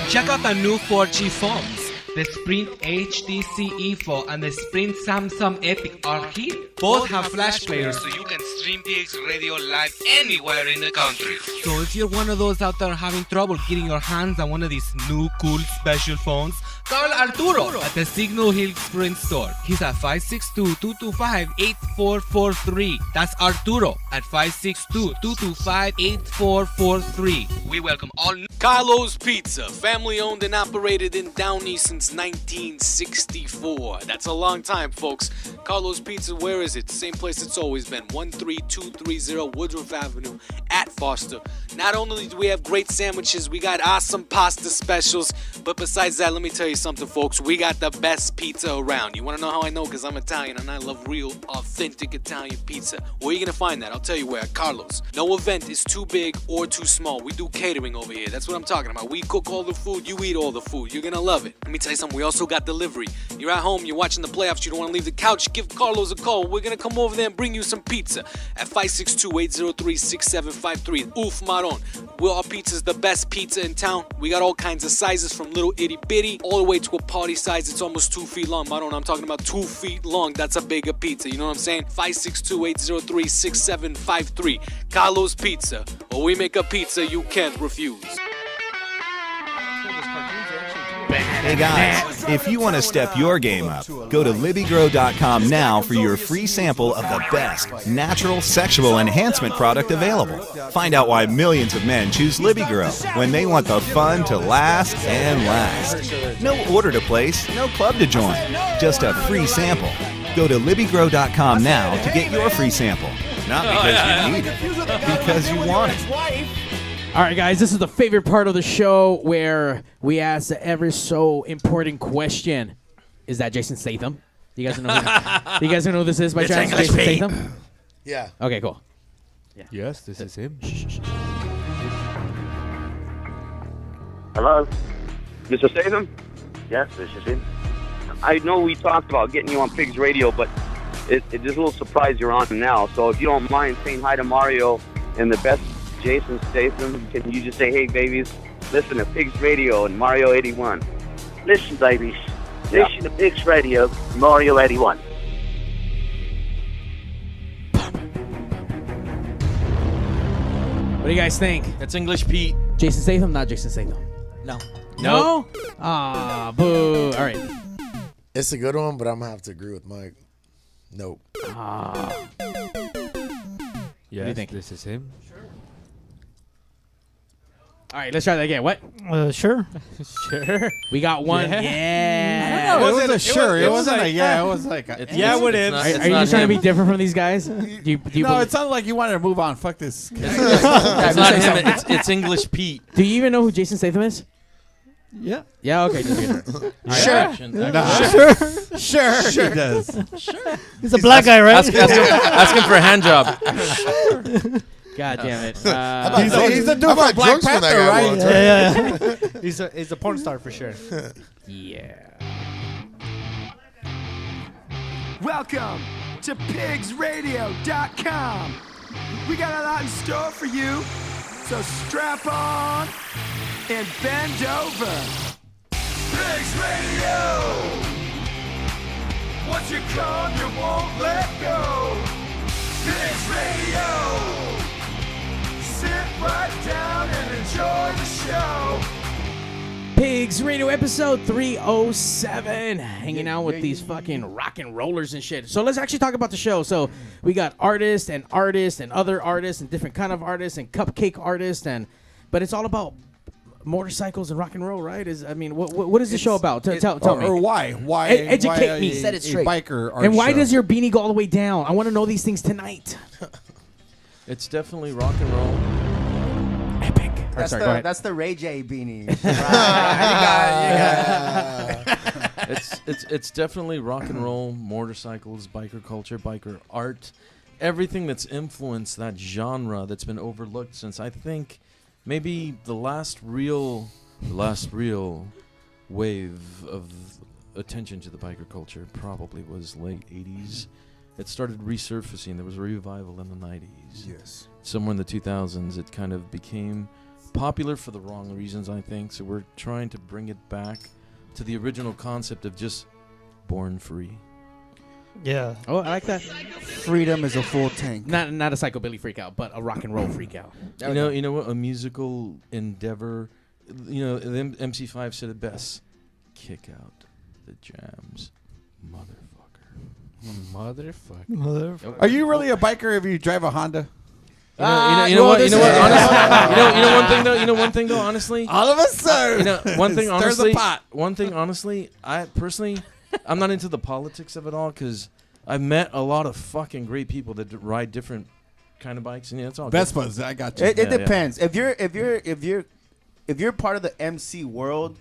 Check out the new 4G phones. The Sprint HTC Evo and the Sprint Samsung Epic are here. Both have flash players so you can stream PigzRadio live anywhere in the country. So if you're one of those out there having trouble getting your hands on one of these new cool special phones, call Arturo at the Signal Hill Sprint store. He's at 562-225-8443. That's Arturo at 562-225-8443. We welcome all Carlo's Pizza, family owned and operated in Downey since 1964. That's a long time, folks. Carlo's Pizza, where is it? Same place it's always been, 13230 Woodruff Avenue at Foster. Not only do we have great sandwiches, we got awesome pasta specials, but besides that, let me tell you something, folks. We got the best pizza around. You want to know how I know? Because I'm Italian and I love real, authentic Italian pizza. Where are you going to find that? I'll tell you where. At Carlo's. No event is too big or too small. We do catering over here. That's what I'm talking about. We cook all the food. You eat all the food. You're going to love it. Let me tell you something. We also got delivery. You're at home. You're watching the playoffs. You don't want to leave the couch. Give Carlo's a call. We're going to come over there and bring you some pizza at 562-803-6753. Oof Maron. Our pizza's the best pizza in town. We got all kinds of sizes from little itty bitty all the way to a party size. It's almost 2 feet long. Maron, I'm talking about 2 feet long. That's a bigger pizza. You know what I'm saying? 562-803-6753. Carlo's Pizza. Or we make a pizza you can't refuse. Hey guys, if you want to step your game up, go to LibbyGrow.com now for your free sample of the best natural sexual enhancement product available. Find out why millions of men choose LibbyGrow when they want the fun to last and last. No order to place, no club to join, just a free sample. Go to LibbyGrow.com now to get your free sample. Not because you need it, because you want it. All right, guys, this is the favorite part of the show where we ask the ever so important question. Is that Jason Statham? You guys know you guys know who this is by chance? Jason Statham? Yeah. Okay, cool. Yeah. Yes, this is him. Hello? Mr. Statham? Yes, this is him. I know we talked about getting you on Pigs Radio, but it's a little surprise you're on now. So if you don't mind saying hi to Mario and the best Jason Statham, can you just say, hey, babies, listen to Pigs Radio and Mario 81. Listen, babies. Listen to Pigs Radio, Mario 81. What do you guys think? That's English Pete. Jason Statham, not Jason Statham. No. No? Ah, boo. All right. It's a good one, but I'm going to have to agree with Mike. Nope. Ah. Yes, What do you think? This is him. All right, let's try that again. What? Sure. Sure. We got one. Yeah. I don't know. It was a sure. It wasn't a yeah. It was like a yeah, what if? Are you just trying to be different from these guys? Do you no, it sounded like you wanted to move on. Fuck this. It's not him. It's English Pete. Do you even know who Jason Statham is? Yeah. Yeah, okay. Just Sure. Sure. He does. Sure. He's a black guy, right? Ask him for a hand job. God damn it. He's the dude from Black Panther, right? Yeah. He's a porn star for sure. Yeah. Welcome to PigzRadio.com. We got a lot in store for you, so strap on and bend over. Pigs Radio. Once you come, you won't let go. Pigs Radio. Sit right down and enjoy the show. Pigs Radio episode 307. Hanging out with these fucking rock and rollers and shit. So let's actually talk about the show. So we got artists and other artists and different kind of artists and cupcake artists but it's all about motorcycles and rock and roll, right? What is the show about? Tell me. Or why? Why? Educate me. Set it straight. Biker art and why show? does your beanie go all the way down? I want to know these things tonight. It's definitely rock and roll. Epic. That's the Ray J beanie. It's definitely rock and roll, motorcycles, biker culture, biker art, everything that's influenced that genre that's been overlooked since I think maybe the last real wave of attention to the biker culture probably was late 80s. It started resurfacing. There was a revival in the 90s. Yes. Somewhere in the 2000s, it kind of became popular for the wrong reasons, I think. So we're trying to bring it back to the original concept of just born free. Yeah. Oh, I like that. Freedom is a full tank. Not a psychobilly freak out, but a rock and roll freak out. You know what? A musical endeavor. You know, the MC5 said it best. Kick out the jams, Motherfucker. Are you really a biker if you drive a Honda? You know one thing though, honestly. All of a sudden, one thing honestly. the pot. One thing honestly, I personally, I'm not into the politics of it all because I've met a lot of fucking great people that ride different kind of bikes, and it's all Vespas. I got you. It depends. If you're part of the MC world,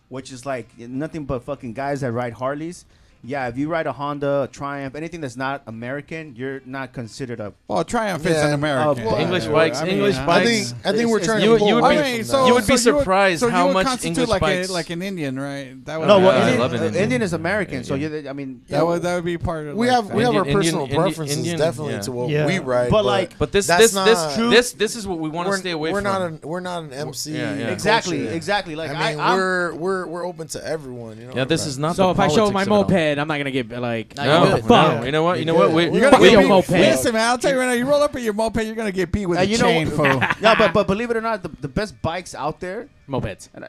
which is like nothing but fucking guys that ride Harleys. Yeah, if you ride a Honda, a Triumph, anything that's not American, you're not considered a. Well, Triumph is an American. English bikes. English bikes. I think we're trying to. You would be surprised how much English bikes. Like an Indian, right? That would Indian is American, so I mean, that would be part of. We have our personal preferences definitely to what we ride, but this is what we want to stay away from. We're not an MC. Exactly. Like I mean, we're open to everyone. You know. Yeah, this is not. So if I show my moped, I'm not gonna get like. No. You know what? You're gonna get beat. Listen, man, I'll tell you right now. You roll up in your moped, you're gonna get beat with a chain, fool. Yeah, but believe it or not, the best bikes out there. Mopeds. And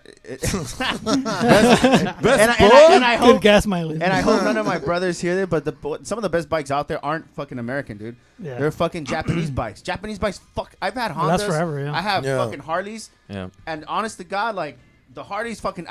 I hope good gas mileage. And I hope none of my brothers hear it, but some of the best bikes out there aren't fucking American, dude. Yeah. They're fucking Japanese bikes. Japanese bikes, I've had Hondas. Well, that's forever, yeah. I have fucking Harleys. Yeah. And honest to God, like, the Harleys fucking,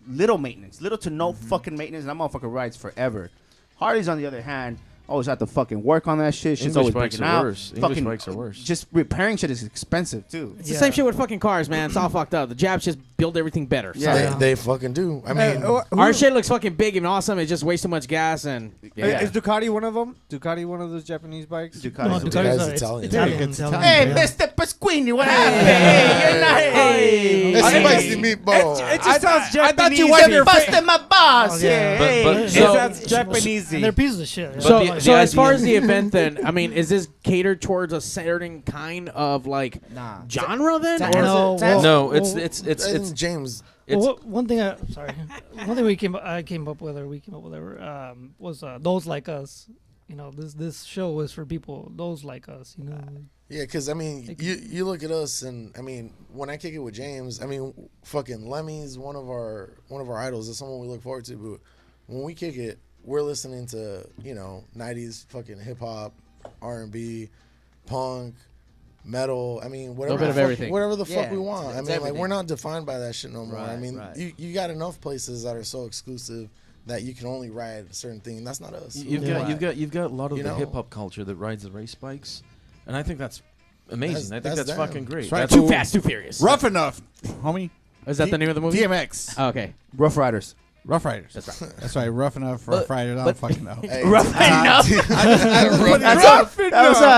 little maintenance. Little to no fucking maintenance, and that motherfucker rides forever. Harleys, on the other hand, always have to fucking work on that shit. Shit's always breaking out. English bikes are worse. Just repairing shit is expensive, too. It's the same shit with fucking cars, man. It's all fucked up. The Japs just build everything better. Yeah, they fucking do. I mean, our shit looks fucking big and awesome. It just wastes too much gas and. Yeah. Is Ducati one of them? Ducati one of those Japanese bikes? Ducati's Italian. Hey, Mr. Pasquini, what happened? Hey, you're not. Hey, spicy meatball. It just sounds Japanese. I thought you were busting my boss. It sounds Japanese. And they're pieces of shit. So as far as the event, then I mean, is this catered towards a certain kind of like genre? Then no, it's James. One thing I came up with was those like us. You know, this show was for people those like us. You know. Yeah, because I mean, you look at us, and I mean, when I kick it with James, I mean, fucking Lemmy's one of our idols. It's someone we look forward to. But when we kick it, we're listening to 90s fucking hip hop, R&B, punk, metal. I mean, whatever. A little bit of everything. Whatever the fuck we want. I mean, everything. like, we're not defined by that shit no more. Right, I mean, right. you got enough places that are so exclusive that you can only ride a certain thing. That's not us. You've got a lot of the hip hop culture that rides the race bikes, and I think that's amazing. I think that's fucking great. Right. That's Too Fast, Too Furious. Rough Enough, homie. Is that the name of the movie? DMX. Oh, okay. Rough Riders. Rough Riders. That's right. That's right. Rough Enough. Rough Riders. I don't fucking know. Rough Enough.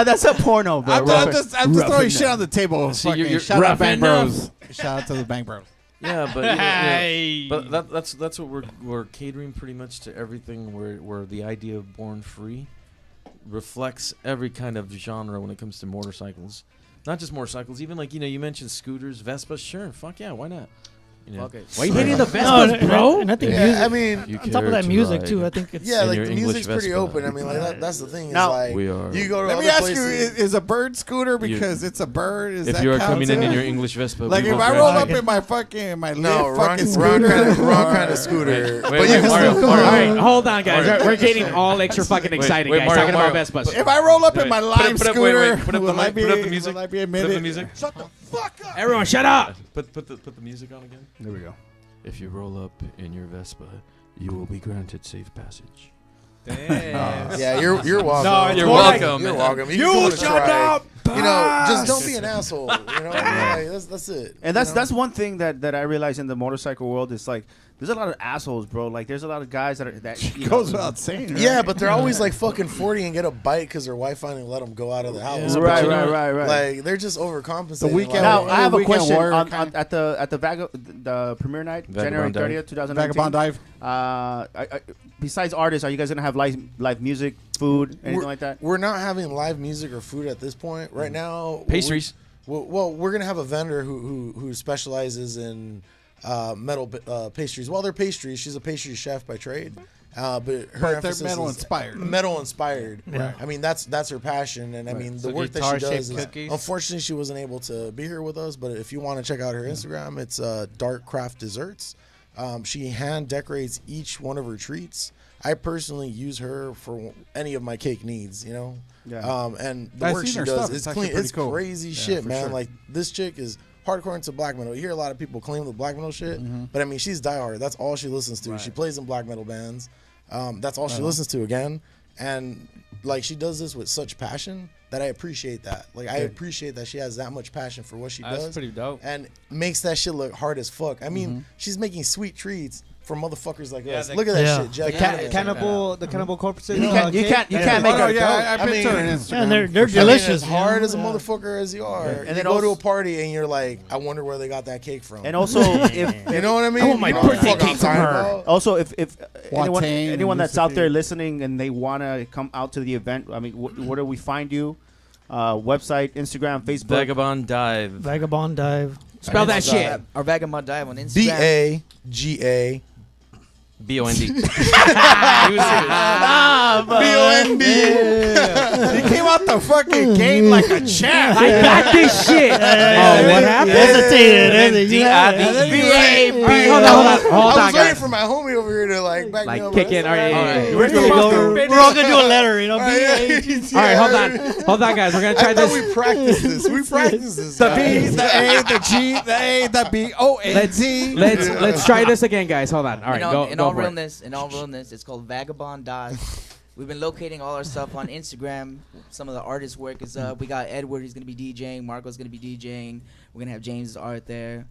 That's a porno, bro. I'm just throwing shit on the table. You're shout out Bang Bros. Shout out to the Bang Bros. Yeah, but that's what we're catering pretty much to everything. Where the idea of born free reflects every kind of genre when it comes to motorcycles. Not just motorcycles, even like you mentioned scooters, Vespas. Sure, fuck yeah, why not? Okay. Why are you hitting the Vespas, bro? And I think music, I mean, on top of that music too, I think it's like the music's pretty open. I mean, like that's the thing. Now, like we are. You go to Let me ask you: Is a bird scooter because it's a bird? If you are coming in your English Vespa, like if I roll up in my fucking fucking scooter, wrong kind of scooter. But you can still all right, hold on, guys. We're getting all extra fucking excited, guys. Talking about Vespas. If I roll up in my Lime scooter, put up the music. Will I be admitted? Shut the fuck up! Everyone, shut up! Put the music on again. There we go. If you roll up in your Vespa, you will be granted safe passage. Damn. Yeah, you're welcome. No, you're welcome. You're welcome. You shut up. Just don't be an asshole. That's it. And that's one thing that I realize in the motorcycle world is like there's a lot of assholes, bro. Like there's a lot of guys that goes without saying. Right? Yeah, but they're always like fucking 40 and get a bite because their wife finally let them go out of the house. Yeah. Right. Like they're just overcompensating. The weekend. Now I have a question at the premiere night, Vagabond January 30th, 2019. Vagabond Dive. Besides artists, are you guys gonna have live music, food, anything like that? We're not having live music or food at this point. Right now, Pastries. Well, we're gonna have a vendor who specializes in metal pastries. Well, they're pastries. She's a pastry chef by trade, but her emphasis they're metal is inspired. Metal inspired. Yeah. I mean, that's her passion, and I mean the So work that she guitar-shaped does. Is, cookies? unfortunately, she wasn't able to be here with us. But if you want to check out her Instagram, it's Dark Craft Desserts. She hand decorates each one of her treats. I personally use her for any of my cake needs, you know. Yeah. And the I've work seen she her does stuff. is It's actually clean. pretty It's cool. crazy Yeah, shit, for man. sure. Like this chick is hardcore into black metal. You hear a lot of people claim the black metal shit, but I mean, she's diehard. That's all she listens to. Right. She plays in black metal bands. That's all she listens to again. And like she does this with such passion that I appreciate that. Like I appreciate that she has that much passion for what she does. That's pretty dope. And makes that shit look hard as fuck. I mean, she's making sweet treats for motherfuckers like us. the- Look at that Yeah. shit, Jack. The cannibal corpse. You can't make Oh, her yeah, I've I been mean- to her Instagram. And they're I mean, delicious. as hard man. as a Yeah. motherfucker as you are, And you then go to also- a party and you're like, I wonder where they got that cake from. And also, if you know what I mean? I want my You know what the birthday fuck I'm cake from talking her. about? Also, if anyone, Watain anyone and that's out there Lucifer. listening and they want to come out to the event, I mean, where do we find you? Website, Instagram, Facebook. Vagabond Dive. Vagabond Dive. Spell that shit. Our Vagabond Dive on Instagram. BAGA. BOND. BOND. He came out the fucking gate like a champ. I got this shit. Oh, what happened? Hold I on, was waiting guys. for my homie over here to like back me Like up. kick in. All right, We're all gonna do a letter, you know. All right, hold on, guys. We're gonna try I thought this. we practiced this. We practiced this. The B, the A, the G, the A, the B, O, N, Z. Let's try this again, guys. Hold on. All right, go in all for it. realness, it's called Vagabond Dive. We've been locating all our stuff on Instagram. Some of the artist work is up. We got Edward, he's gonna be DJing. Marco's gonna be DJing. We're gonna have James's art there.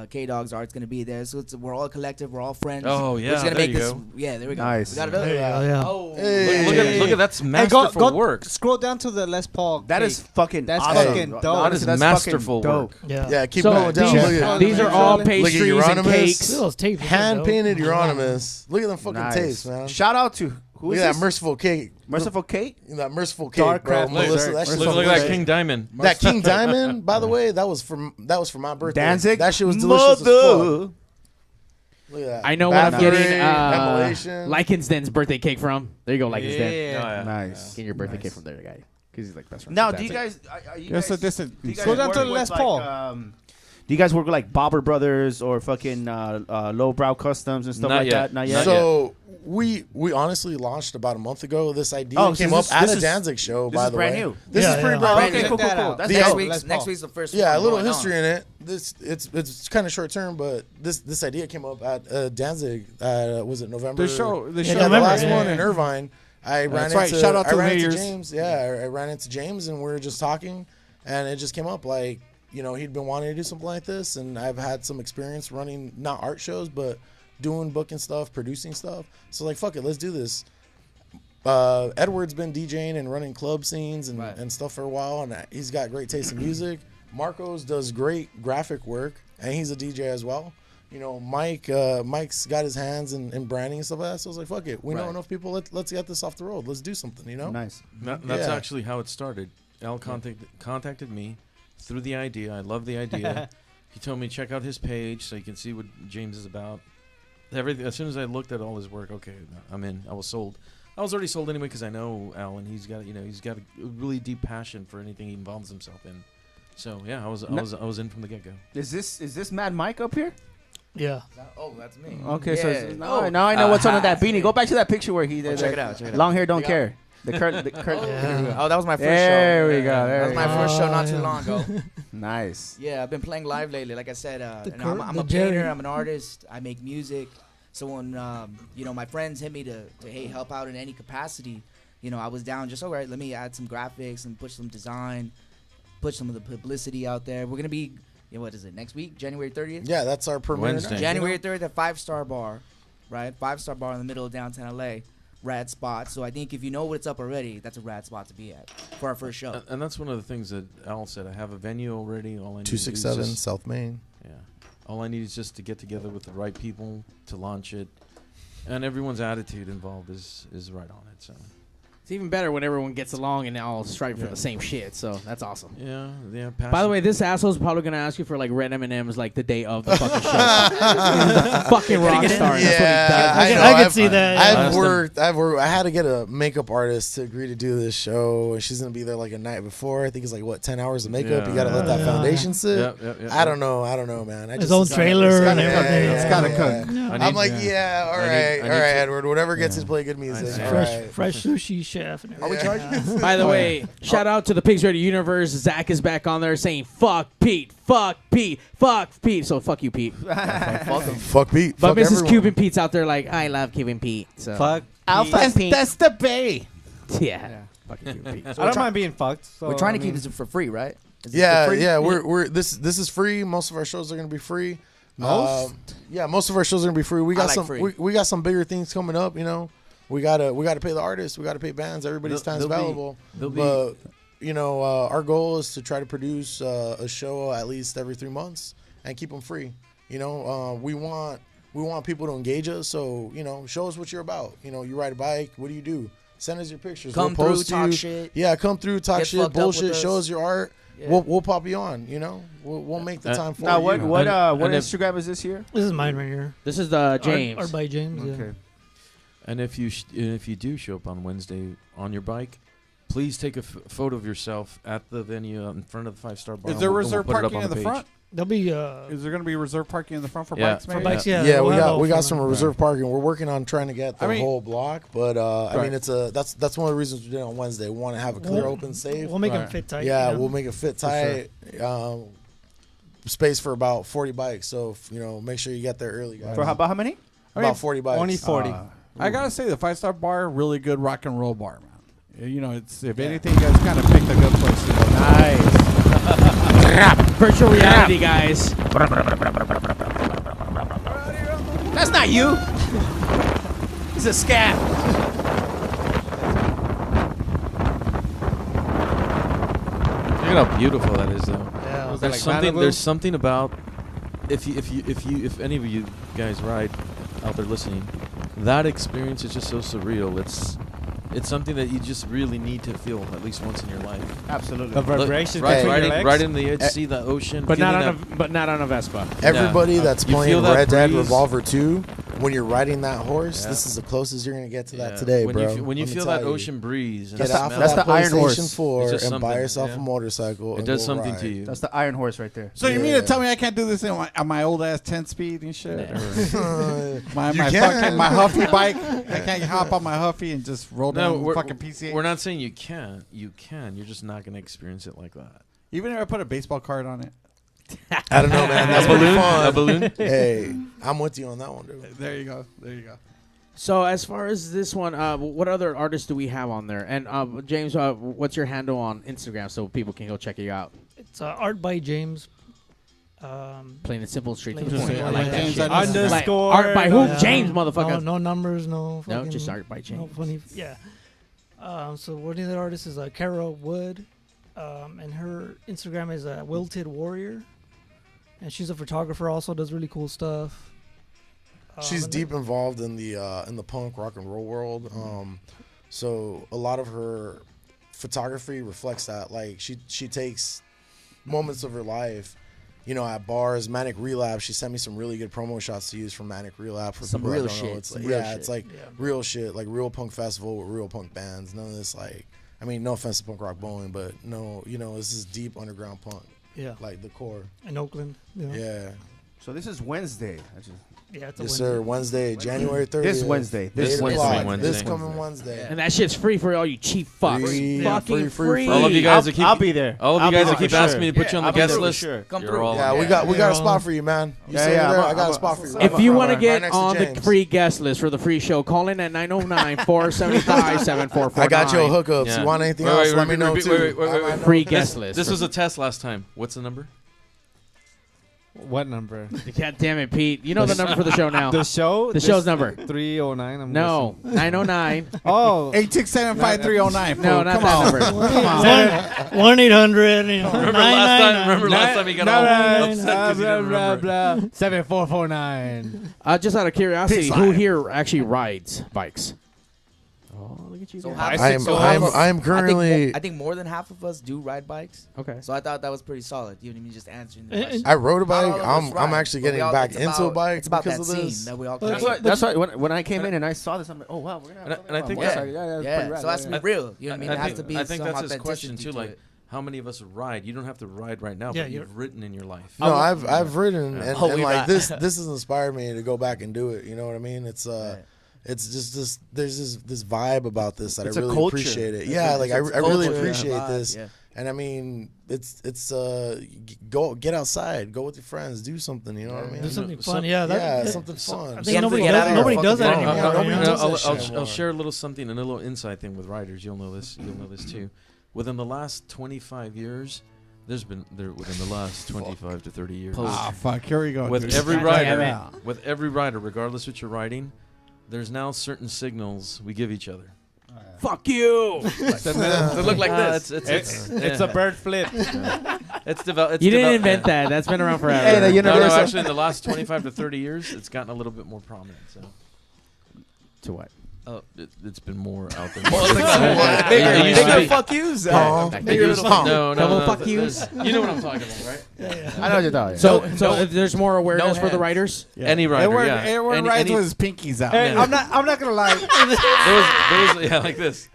K Dog's art's gonna be there. So we're all a collective. We're all friends. Oh, We're yeah, just gonna there make you this. go. Yeah, there we go. Nice. We got it up. There you go, yeah. Oh, Look at that's masterful work. Scroll down to the Les Paul. That is fucking That's awesome. fucking dope. Honestly, That is that's fucking masterful dope. work. Yeah. Yeah, keep So going down. these, Look at these are all Look at pastries and Euronymous. cakes. Those tapes. hand painted Euronymous. Look at them fucking Nice. tapes, man. Shout out to who Look is at this? that merciful cake. Merciful Kate. That merciful cake, Dark bro. craft Melissa, dessert. that shit's Look so at that good. King Diamond. That King Diamond, by the way, that was for my birthday. Danzig. That shit was delicious as fuck. Look at that. I know what I'm Battery, getting. Emulation. Lycansden's birthday cake from. There you go, Lycansden. Yeah. Nice. Get your birthday cake from there, guy. Because he's like best friend. Now, with do you Danzig. guys? Are you Yes, guys? so this is- do you guys Go down work to the with, Les like, Paul. do you guys work with like Bobber Brothers or fucking Lowbrow Customs and stuff Not like yet. that? Not yet. So we honestly launched about a month ago. This idea Oh, so came this- up at this a is- Danzig show. this By is the brand way, new. This is pretty brand Okay, new. cool, cool, cool. That's Next dope. week's the first one. Yeah, a little going on. history in it. It's kind of short term, but this idea came up at Danzig. Was it November? The show- the yeah, show- the November, last yeah, one yeah. in Irvine. I ran That's into right. Shout out to I ran the into Mayors. James. Yeah, I ran into James, and we were just talking, and it just came up like, you know, he'd been wanting to do something like this, and I've had some experience running not art shows, but doing booking stuff, producing stuff. So like, fuck it, let's do this. Edward's been DJing and running club scenes and stuff for a while, and he's got great taste in music. Marcos does great graphic work, and he's a DJ as well. You know, Mike's got his hands in branding and stuff like that. So I was like, fuck it, we know enough people. Let's get this off the road. Let's do something. You know, nice. That's actually how it started. Al contacted me through the idea. I love the idea. He told me check out his page so you can see what James is about. Everything. As soon as I looked at all his work, okay, I'm in. I was sold. I was already sold anyway because I know Al, and he's got a really deep passion for anything he involves himself in. So yeah, I was in from the get go. Is this Mad Mike up here? Yeah. Oh, that's me. Okay, Yeah. so now I know what's under that beanie. Go back to that picture where he did. Check it out. Long hair don't care. The curtain. Oh, that was my first show. There we go. That was my first show not too long ago. Nice. Yeah, I've been playing live lately. Like I said, and I'm the a Jerry. painter. I'm an artist. I make music. So when my friends hit me to hey, help out in any capacity, I was down. Just all right. Let me add some graphics and push some design, push some of the publicity out there. We're gonna be. What is it, next week? January 30th? Yeah, that's our premiere. Wednesday. January 30th at 5-Star Bar, right? 5-Star Bar in the middle of downtown LA. Rad spot. So I think if you know what's up already, that's a rad spot to be at for our first show. And that's one of the things that Al said. I have a venue already. All I need 267 is just, South Main. Yeah. All I need is just to get together with the right people to launch it, and everyone's attitude involved is right on it. So It's even better when everyone gets along and all strive for the same shit. So that's awesome. Yeah. By the way, this asshole's probably gonna ask you for like red M&Ms like the day of the fucking show. He's a fucking rock star. That's what he does. I can see that. I've worked. I had to get a makeup artist to agree to do this show, and she's gonna be there like a night before. I think it's like what 10 hours of makeup. You gotta let that foundation sit. I don't know, man. His own trailer and everything. It's gotta cook. I'm like, all right, Edward. Whatever gets his play good music. Fresh sushi chef. And Are we charging? By the way, shout out to the Pigs Radio Universe. Zach is back on there saying fuck Pete, fuck Pete, fuck Pete. So fuck you, Pete. Fuck Pete. But Fuck Mrs. everyone. Cuban Pete's out there like, I love Cuban Pete. So. Fuck. Alpha Pete. That's the bay. Yeah. Fucking Cuban Pete. I don't mind being fucked. So, We're trying to keep this for free, right? Is this Yeah, for free? we're this is free. Most of our shows are gonna be free. Most of our shows are gonna be free. We got we got some bigger things coming up. You know, we gotta pay the artists. We gotta pay bands. Everybody's time's valuable. But you know, our goal is to try to produce a show at least every 3 months and keep them free. You know, we want people to engage us. So you know, show us what you're about. You know, you ride a bike. What do you do? Send us your pictures. Come we'll through, post talk you. shit. Yeah, come through, talk Get shit, fucked up with bullshit. us. Show us your art. Yeah. We'll pop you on. You know, we'll make the time for Now, you. what And if- Instagram is this here? This is mine right here. This is the James. Art by James. Yeah. Okay. And if you do show up on Wednesday on your bike, please take a photo of yourself at the venue in front of the 5-star bar. Is there and reserved put it up parking on in the page. front? There'll be. Is there going to be reserved parking in the front for Yeah. bikes? For Maybe? bikes, yeah. Yeah, we'll have we got all some for reserve parking. We're working on trying to get the whole block, but I Right. mean, that's one of the reasons we did it on Wednesday. We want to have a clear, open, safe. We'll make them fit tight. Yeah, you know? we'll make it fit tight. Space for about 40 bikes, so you know, make sure you get there early, guys. For about how many? About 40 bikes. Only 40. I gotta say, the 5-star bar, really good rock and roll bar, man. You know, it's if anything, you guys kind of picked a good place to go. Nice. Virtual reality, guys. That's not you. It's a scam. Look at how beautiful that is, though. Yeah. There's something about if any of you guys ride out there listening, that experience is just so surreal. It's something that you just really need to feel at least once in your life. Absolutely. The vibration Look, between your legs. right in the edge, see the ocean, But not feeling on a Vespa. Everybody that's You playing feel that Red Dead breeze. Revolver 2, when you're riding that horse, this is the closest you're gonna get to that today, when bro. when you Let me feel tell that you. ocean breeze, and Get the off smell. of that the Iron Horse. PlayStation 4 It's just and buy something, yourself yeah. a motorcycle. It and does go something ride. to you. That's the Iron Horse right there. So you mean to tell me I can't do this in my old ass 10-speed and shit? Or my You can. fucking my Huffy bike. I can't hop on my Huffy and just roll No, down we're, fucking PCA. we're not saying you can't. You can. You're just not going to experience it like that. Even if I put a baseball card on it. I don't know, man. That's A pretty balloon? fun. A balloon? Hey, I'm with you on that one, dude. There you go. There you go. So as far as this one, what other artists do we have on there? And James, what's your handle on Instagram so people can go check you out? It's Art by James. Plain and simple, straight to Plain the and point. I simple, like yeah. that James shit. Underscore. Like, art by who? Yeah. James, motherfucker. No numbers, no. No, Fucking, just Art by James. No funny, yeah. So one of the artists is Kara Wood, and her Instagram is Wilted Warrior, and she's a photographer. Also does really cool stuff. She's and deep involved in the punk rock and roll world. So a lot of her photography reflects that. Like she takes moments of her life, you know, at bars. Manic Relapse. She sent me some really good promo shots to use from Manic Relapse. For Some people that real don't know. shit. It's Some like, real yeah, shit. it's like real shit, like real punk festival with real punk bands. None of this like, I mean, no offense to punk rock bowling, but no, you know, this is deep underground punk. Yeah. Like the core. in Oakland. Yeah. Yeah. So this is Wednesday. Yeah, it's a Yes, Wednesday. sir. Wednesday, January 30th. This Wednesday. This 8 Wednesday. o'clock. Wednesday. This coming Wednesday. And that shit's free for all you cheap fucks. Free. Fucking Yeah, free. free. All of you guys that keep I'll be there. All of I'll you guys be that there keep for asking sure. me to put you on the I'll be guest there for list. sure. Come You're through. all Yeah, on we it. got a spot for you, man. You Yeah, say yeah, there, I'm I got a- a spot for you. If you want to Right get next to on the James. free guest list for the free show, call in at 909-475-7449. I got your hookups. Yeah. You want anything Wait, else? wait, Let me wait, know wait, too. wait, wait, I wait, might wait. know. Free guest list. This was a test last time. What's the number? What number? God damn it, Pete. You know the number for the show now. The show? The show's number. 309. I'm No, guessing. 909. Oh. 867-5309. No, not that number. Come on. 1-800. Remember last time you got all upset because you didn't remember. 7449. Just out of curiosity, who here actually rides bikes? Oh, look at you! So guys. I'm currently. I think more than half of us do ride bikes. Okay. So I thought that was pretty solid. You know what I mean? Just answering the question. I rode a bike. Not all of us I'm ride, actually but getting we all- back it's into a about- bike It's about because that of this. scene that we all. That's why when I came in and I saw this, I'm like, oh wow, we're gonna have And I think Yeah, that- yeah. So that's to be real. You know what I mean? It has to be I think some that's his question authenticity too. to Like, it. how many of us ride? You don't have to ride right now, Yeah, but you're- you've ridden in your life. No, I've ridden and Oh, we like ride. this has inspired me to go back and do it. You know what I mean? It's just this. There's this vibe about this that It's I a really culture. appreciate it. It's Yeah, a- like it's I a really culture. appreciate Yeah. this. Yeah. And I mean, it's go get outside, go with your friends, do something. You know what I mean? Do something So- fun. Yeah, something fun. I You think have to nobody get out of nobody your does that fucking anymore. zone. Nobody right? does that I'll shit anymore. share a little something and a little inside thing with riders. You'll know this. You'll know this too. Within the last 25 years, within the last 25 to 30 years. Ah, fuck. Here we go. With dude. every God rider, damn with every rider, regardless what you're riding, there's now certain signals we give each other. Fuck you! To look like this. It's a bird flip. It's developed. You didn't invent that. That's been around forever. Hey, the No, universal. actually, in the last 25 to 30 years, it's gotten a little bit more prominent. So. To what? Oh, it's been more out there. Bigger fuck yous. No, Double fuck yous. You know what I'm talking about, right? I know what you're talking. So there's more awareness for the hands. riders. Any rider, Edward, yeah. Edward rides with his pinkies out. Hey, I'm not gonna lie. There was, yeah, like this.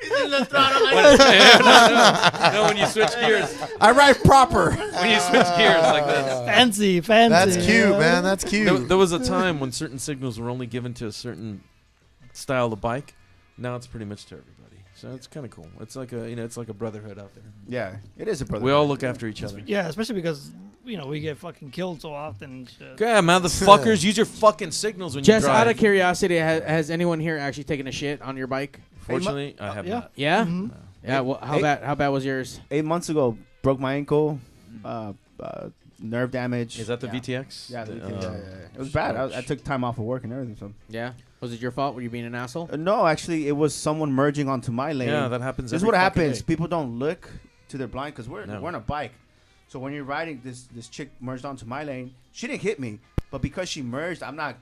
No, when you switch gears. I ride proper. When you switch gears like this. Fancy. That's cute, man. That's cute. There was a time when certain signals were only given to a certain style of bike. Now it's pretty much to everybody. So it's kind of cool. It's like it's like a brotherhood out there. Yeah, it is a brother. We all look after each other. Yeah, especially because we get fucking killed so often. And shit. Yeah, motherfuckers, use your fucking signals when you Just drive. out of curiosity, has anyone here actually taken a shit on your bike? Fortunately, I have not. Yeah. Mhm. Yeah. Well, how bad was yours? 8 months ago, broke my ankle, nerve damage. Is that the VTX? Yeah, it was bad. I took time off of work and everything. So. Yeah. Was it your fault? Were you being an asshole? No, actually, it was someone merging onto my lane. Yeah, that happens. This is every what fucking happens. day. People don't look to their blind because we're No. on a bike. So when you're riding, this chick merged onto my lane. She didn't hit me, but because she merged, I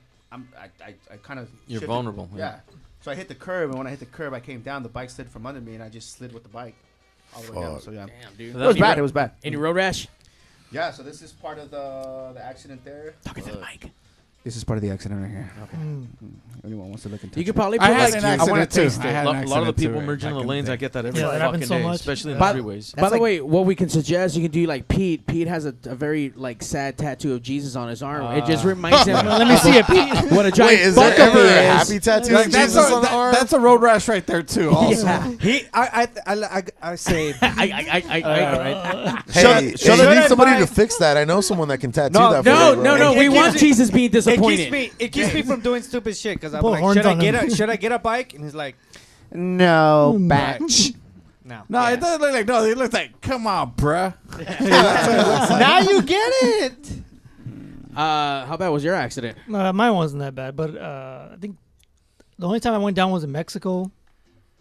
kind of. You're shifted. vulnerable. Yeah. So I hit the curb, and when I hit the curb, I came down. The bike slid from under me, and I just slid with the bike all the way down. So yeah, Damn, dude. it was bad. It was bad. Any road rash? Yeah. So this is part of the accident there. Talking to the mic. This is part of the accident right here. Okay. Anyone wants to look into You it. could probably. I put had like- an accident too. A lot of the people merging in the lanes, I get that every Yeah, that happens fucking so day, much. especially in By- the freeways. By the way, what we can suggest, you can do like Pete. Pete has a very like sad tattoo of Jesus on his arm. It just reminds him. Let me see it, Pete. What a giant Wait, is there bucko ever he a is. happy tattoo of That's Jesus on the arm? that's a road rash right there too. Also. I say. I Hey, Should you I need somebody buy- to fix that. I know someone that can tattoo No, that for no, you, bro. no. It We keeps want me- Jesus being disappointed. It keeps me from doing stupid shit because I'm Put like, horns should I on get him. should I get a bike? And he's like, No, batch. no. No, it doesn't look like. No, it looks like. Come on, bruh. Now you get it. How bad was your accident? Mine wasn't that bad, but I think the only time I went down was in Mexico,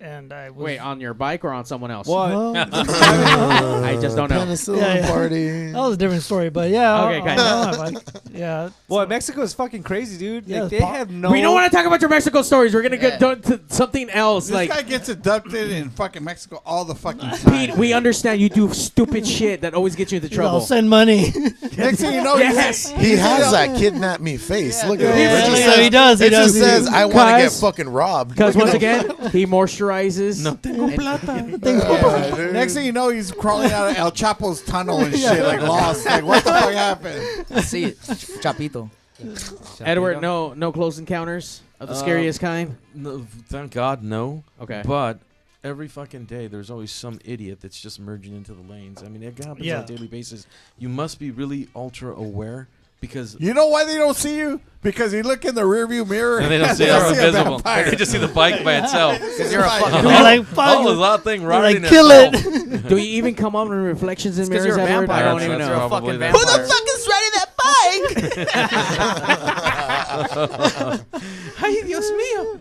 and I was Wait, on your bike or on someone else? Well, I just don't know. Penicillin Yeah. party. that was a different story, but yeah. Okay, on kinda. my bike. Yeah. Well, Mexico is fucking crazy, dude. Yeah, Like, they it's have no. We don't want to talk about your Mexico stories. We're gonna get done to something else. This Like guy gets abducted in fucking Mexico all the fucking time. Pete, we understand you do stupid shit that always gets you into I'll trouble. send money. Next thing you know, Yes. He has that kidnap me face. Look at Yeah, him. It just yeah, says, he does, he It just does. says, I want to get Guys- fucking robbed. Because Look once at him. again, he moisturizes. No tengo plata. Yeah, dude. Next thing you know, he's crawling out of El Chapo's tunnel and shit, like lost. Like, what the fuck happened? I see it. Chapito. Edward, no close encounters of the scariest kind. No, thank God, no. Okay. But every fucking day, there's always some idiot that's just merging into the lanes. I mean, it happens on a daily basis. You must be really ultra aware because You know why they don't see you? Because you look in the rearview mirror and they don't see they you're see a invisible. vampire. They just see the bike by itself. Because you're a fucking. They're like, fuck. All that thing They're riding like, kill itself. it. Do you even come up in reflections in Because mirrors, you're a Edward? vampire. I don't even That's know. You're a probably fucking that. vampire. Ay, Dios mío.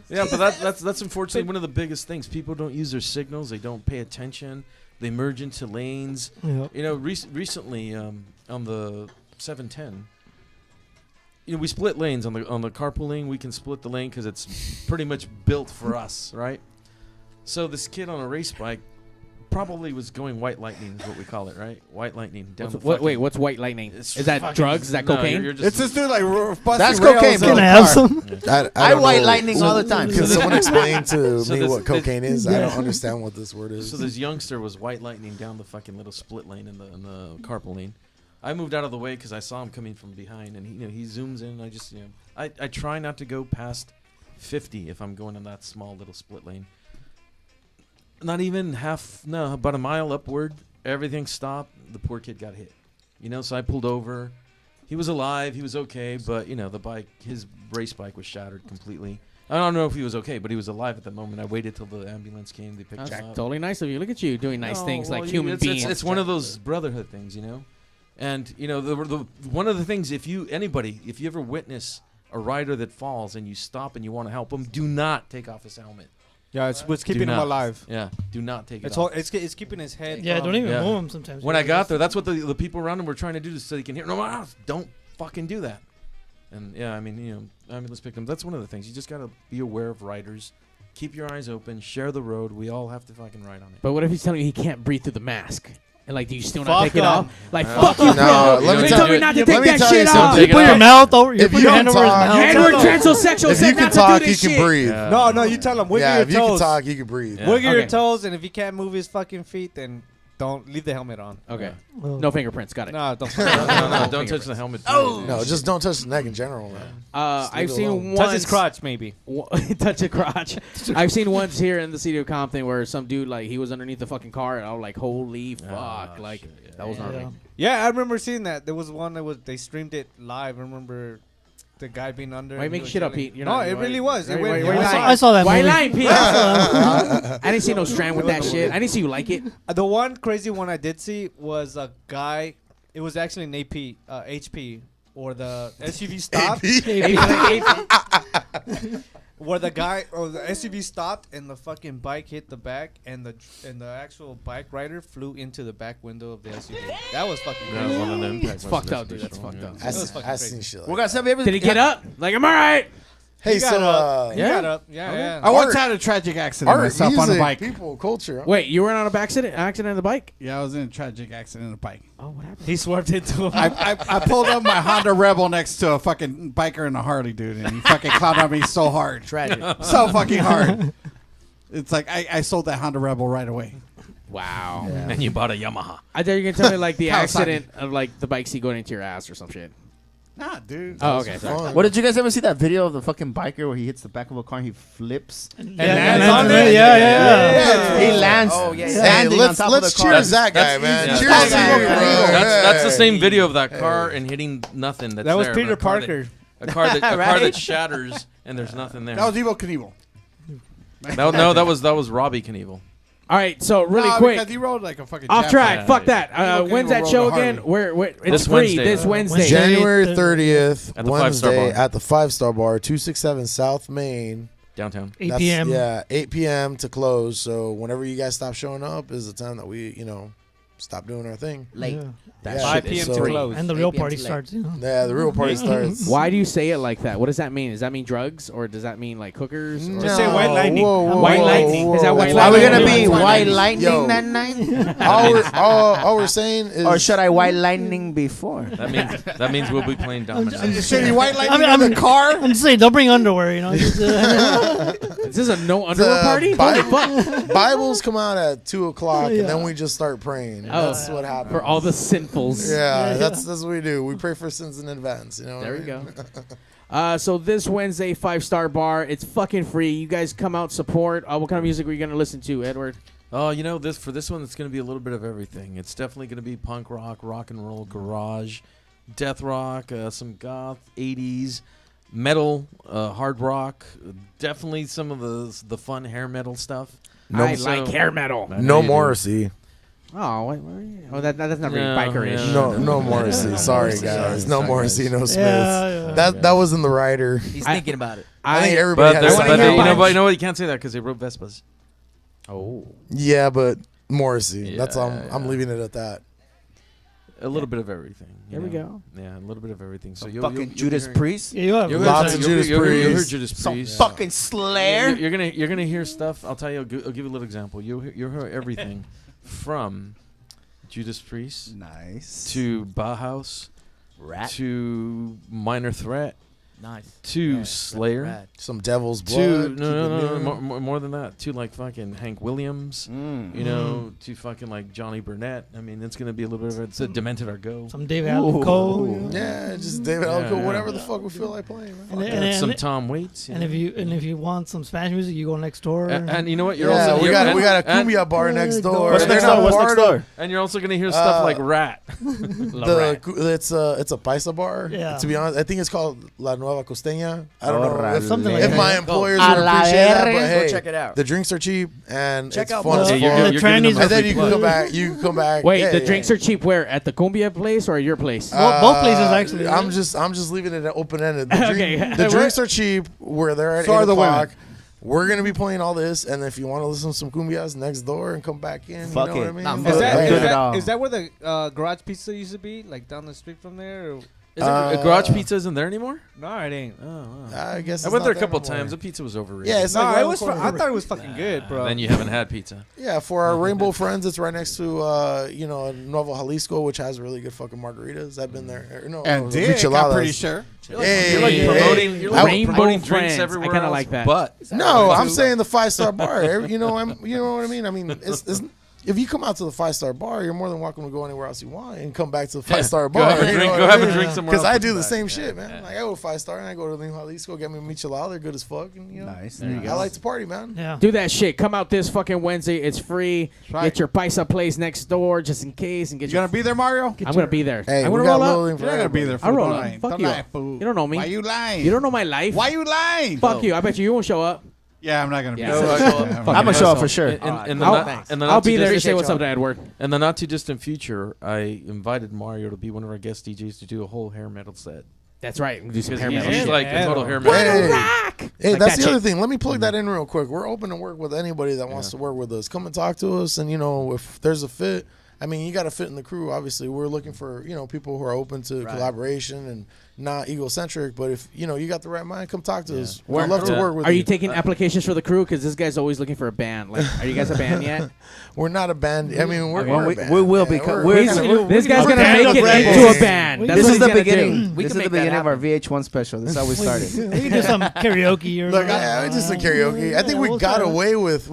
Yeah, but that's unfortunately one of the biggest things. People don't use their signals. They don't pay attention. They merge into lanes. Yep. You know, recently on the 710, you know, we split lanes on the carpool lane. We can split the lane because it's pretty much built for us, right? So this kid on a race bike probably was going white lightning is what we call it, right? White lightning. Wait, what's white lightning? Is that drugs? Is that No, cocaine? you're just- It's just doing like busting That's rails cocaine, in bro. the Can I have car. some? I don't white know. lightning all the time. Can someone explain to So me this- what cocaine is? I don't understand what this word is. So this youngster was white lightning down the fucking little split lane in the carpool lane. I moved out of the way because I saw him coming from behind, and he zooms in. And I just I try not to go past 50 if I'm going in that small little split lane. Not even about a mile upward. Everything stopped. The poor kid got hit. So I pulled over. He was alive. He was okay, but the bike, his race bike, was shattered completely. I don't know if he was okay, but he was alive at the moment. I waited till the ambulance came. They picked him up. Totally nice of you. Look at you doing nice things like human beings. It's one of those brotherhood things, And the one of the things, if you ever witness a rider that falls and you stop and you want to help him, do not take off his helmet. Yeah, it's what's keeping him alive. Yeah, do not take it It's off. it's keeping his head. Yeah, don't even move him sometimes. When I got there, that's what the people around him were trying to do so they can hear. No, don't fucking do that. And let's pick them. That's one of the things. You just gotta be aware of riders. Keep your eyes open. Share the road. We all have to fucking ride on it. But what if he's telling you he can't breathe through the mask? And do you still not take it off? Fuck you, bro. Let me tell you not to take that shit off. You put your mouth over. You put your hand over his mouth. Handward transsexual. If you can talk, you can breathe. No, you tell him wiggle your toes. If you can talk, you can breathe. Wiggle your toes, and if he can't move his fucking feet, then don't leave the helmet on. Okay. No fingerprints. Got it. No, don't. No, don't touch the helmet. Oh, no, just don't touch the neck in general, man. I've seen touch his crotch, maybe. Touch a crotch. I've seen ones here in the city of Compton where some dude he was underneath the fucking car, and I was like, holy fuck, that was not me. Yeah, I remember seeing that. There was one they streamed it live. I remember the guy being under. Why you make shit up, Pete? No, it really was. I saw that. Why movie. lying, Pete? I didn't see no strand with that shit. I didn't see you like it. The one crazy one I did see was a guy. It was actually an HP, or the SUV stopped. Where the guy or the SUV stopped and the fucking bike hit the back and the actual bike rider flew into the back window of the SUV. That was fucking crazy. One of them. That's fucked up, dude. That's fucked up. I seen shit. Did he get up? I'm all right. Hey, He got up. Yeah. I once had a tragic accident myself on a bike. People, culture. Wait, you were in an accident on the bike? Yeah, I was in a tragic accident on a bike. Oh, what happened? He swerved into him. I pulled up my Honda Rebel next to a fucking biker in a Harley, dude, and he fucking clowned on me so hard. Tragic. So fucking hard. It's like I sold that Honda Rebel right away. Wow. Yeah. And you bought a Yamaha. I thought you were going to tell me the Kawasaki. accident of the bike seat going into your ass or some shit. Nah, dude. Oh, okay. Sorry. What, did you guys ever see that video of the fucking biker where he hits the back of a car and he flips? And lands on it. Yeah. He lands standing on top of the car. Cheers that guy, man. Yeah. Cheers That to guy, you, bro. That's the same video of that car and hitting nothing. That was Peter Parker. A car that Right? shatters and there's nothing there. That was Evel Knievel. that was Robbie Knievel. All right, so really quick. Because he rode like a fucking Off Jap track. bike. Fuck that. Evel When's Knievel that rode show a Harley. again? It's This free Wednesday. this Wednesday. January 30th, At the 5-Star Wednesday, Bar. at the 5-Star Bar, 267 South Main. Downtown. 8 p.m. Yeah, 8 p.m. to close. So whenever you guys stop showing up is the time that we, stop doing our thing. Late. Yeah. That Yeah, 5 p.m. to so- close. And the 8 real p.m. party too late. starts. Yeah, the real party starts. Why do you say it like that? What does that mean? Does that mean drugs or does that mean hookers? Or Just say white lightning. White lightning. Is that white Are lightning? we gonna be White white lightning. lightning Yo. that night? all we're saying is, Or should I white lightning before? That means we'll be playing dominoes. Should he white lightning I'm in the car? I'm just saying, don't bring underwear. Is this a no underwear party? Holy fuck. Bibles come out at 2:00, and then we just start praying. That's what happens. For all the sinfuls. Yeah, that's what we do. We pray for sins in advance. There we go. So this Wednesday, 5-Star Bar. It's fucking free. You guys come out, support. What kind of music are you gonna listen to, Edward? Oh, for this one, it's going to be a little bit of everything. It's definitely going to be punk rock, rock and roll, garage, death rock, some goth, 80s, metal, hard rock, definitely some of the fun hair metal stuff. I like hair metal. No Morrissey. Oh, that's not really biker-ish. No Morrissey. Sorry, guys. No Morrissey, no Smith. Yeah. That was in the rider. He's thinking about it. I think everybody But had you know what? You can't say that because they wrote Vespas. Oh. Yeah, but Morrissey. Yeah, That's I'm leaving it at that. A little bit of everything. There we go. Yeah, a little bit of everything. So fucking Judas Priest. Yeah, you have lots of Judas You heard Priest. Judas Some Priest. fucking Slayer. You're gonna hear stuff. I'll tell you. I'll give you a little example. You'll hear everything from Judas Priest, nice, to Bauhaus, Rat, to Minor Threat, nice, to Slayer, Rat. Some Devil's to Blood. no, more than that. To like fucking Hank Williams, you know, to fucking like Johnny Burnett. I mean, it's gonna be a little bit of it's a Demented Argo. Some David Allan Coe. Yeah, just David Allan Coe, whatever the fuck we feel like playing. Man. And some Tom Waits. And if you want some Spanish music, you go next door. And you know what? You're Yeah, also we got a cumbia bar next door. What's They're next not door? What's part next of- door? And you're also gonna hear stuff like Rat. It's a paisa bar. Yeah. To be honest, I think it's called La Nueva Costeña. I don't know if, something like if that. my employers A would la appreciate that, verga. but hey, Go check it out. The drinks are cheap and Check it's out fun as both. fuck. The trannies And then you are can come back. You can come back. Wait, Yeah, the yeah. drinks are cheap where? At the cumbia place or your place? Both places actually. I'm just leaving it open ended. Okay. The drinks are cheap. We're there at So are 8 the women. o'clock. We're gonna be playing all this, and if you want to listen to some cumbias next door and come back in, Fuck you know it. what I mean? I'm Is good. that, I'm is, good at that, all. is that where the garage pizza used to be? Like down the street from there? Or? Is it Garage Pizza isn't there anymore? No, it ain't. Oh, wow. I guess I it's went there not a couple no more. times. The pizza was overrated. Yeah, it's No, like right it was. on the I corner. thought it was fucking good, bro. Then you haven't had pizza. Yeah, for our Rainbow friends, it's right next to Nuevo Jalisco, which has really good fucking margaritas. I've been there. No, And no, Dick, I'm micheladas. pretty sure. Hey, You're like promoting, hey. you're like Rainbow promoting friends. drinks everywhere I kinda else, like that. But No, I'm saying the 5-star bar. You know what I mean? I mean, it's if you come out to the 5-star bar, you're more than welcome to go anywhere else you want and come back to the 5-star Go bar. have a you drink- know go what I have a mean? drink somewhere Because else I and do come the back. same shit, man. Like I go to 5-star and I go to New Jalisco, get me a michelada. They're good as fuck. And, you know, Nice. I like to party, man. Yeah. Do that shit. Come out this fucking Wednesday. It's free. right. Get your paisa place next door just in case. And get You gonna be there, Mario? I'm gonna be there. Hey, I'm we gonna got roll a up. little You're not gonna be there. I'll fool. roll Don't up. lie. Fuck Don't you. lie, fool. You don't know me. Why you lying? You don't know my life. Why you lying? Fuck you. I bet you won't show up. Yeah, I'm not gonna be Yeah. there. So, I'm gonna show up for sure. In the I'll- not- in the I'll not be too there to distant- say what's up to Edward. In the not too distant future, I invited Mario to be one of our guest DJs to do a whole hair metal set. That's right. We'll do some Because hair he's, metal. he's like a Metal. total hair metal. Hey, hey, Like that's that the other shit. thing. Let me plug that in real quick. We're open to work with anybody that wants to work with us. Come and talk to us, and if there's a fit, I mean, you got to fit in the crew. Obviously, we're looking for people who are open to collaboration and not egocentric. But if you got the right mind, come talk to us. We'd love to work with you. Are you taking applications for the crew? Because this guy's always looking for a band. Like, are you guys a band yet? We're not a band. I mean, we're, Okay. we're a We band. will be. Yeah, This guy's gonna band make up it Red into Bulls. a band. That's This what is the he's gonna beginning. do. We This can is the make that beginning of our happen. VH1 special. This is how we started. We can do some karaoke or Look, I just did karaoke. I think we we'll got try. away with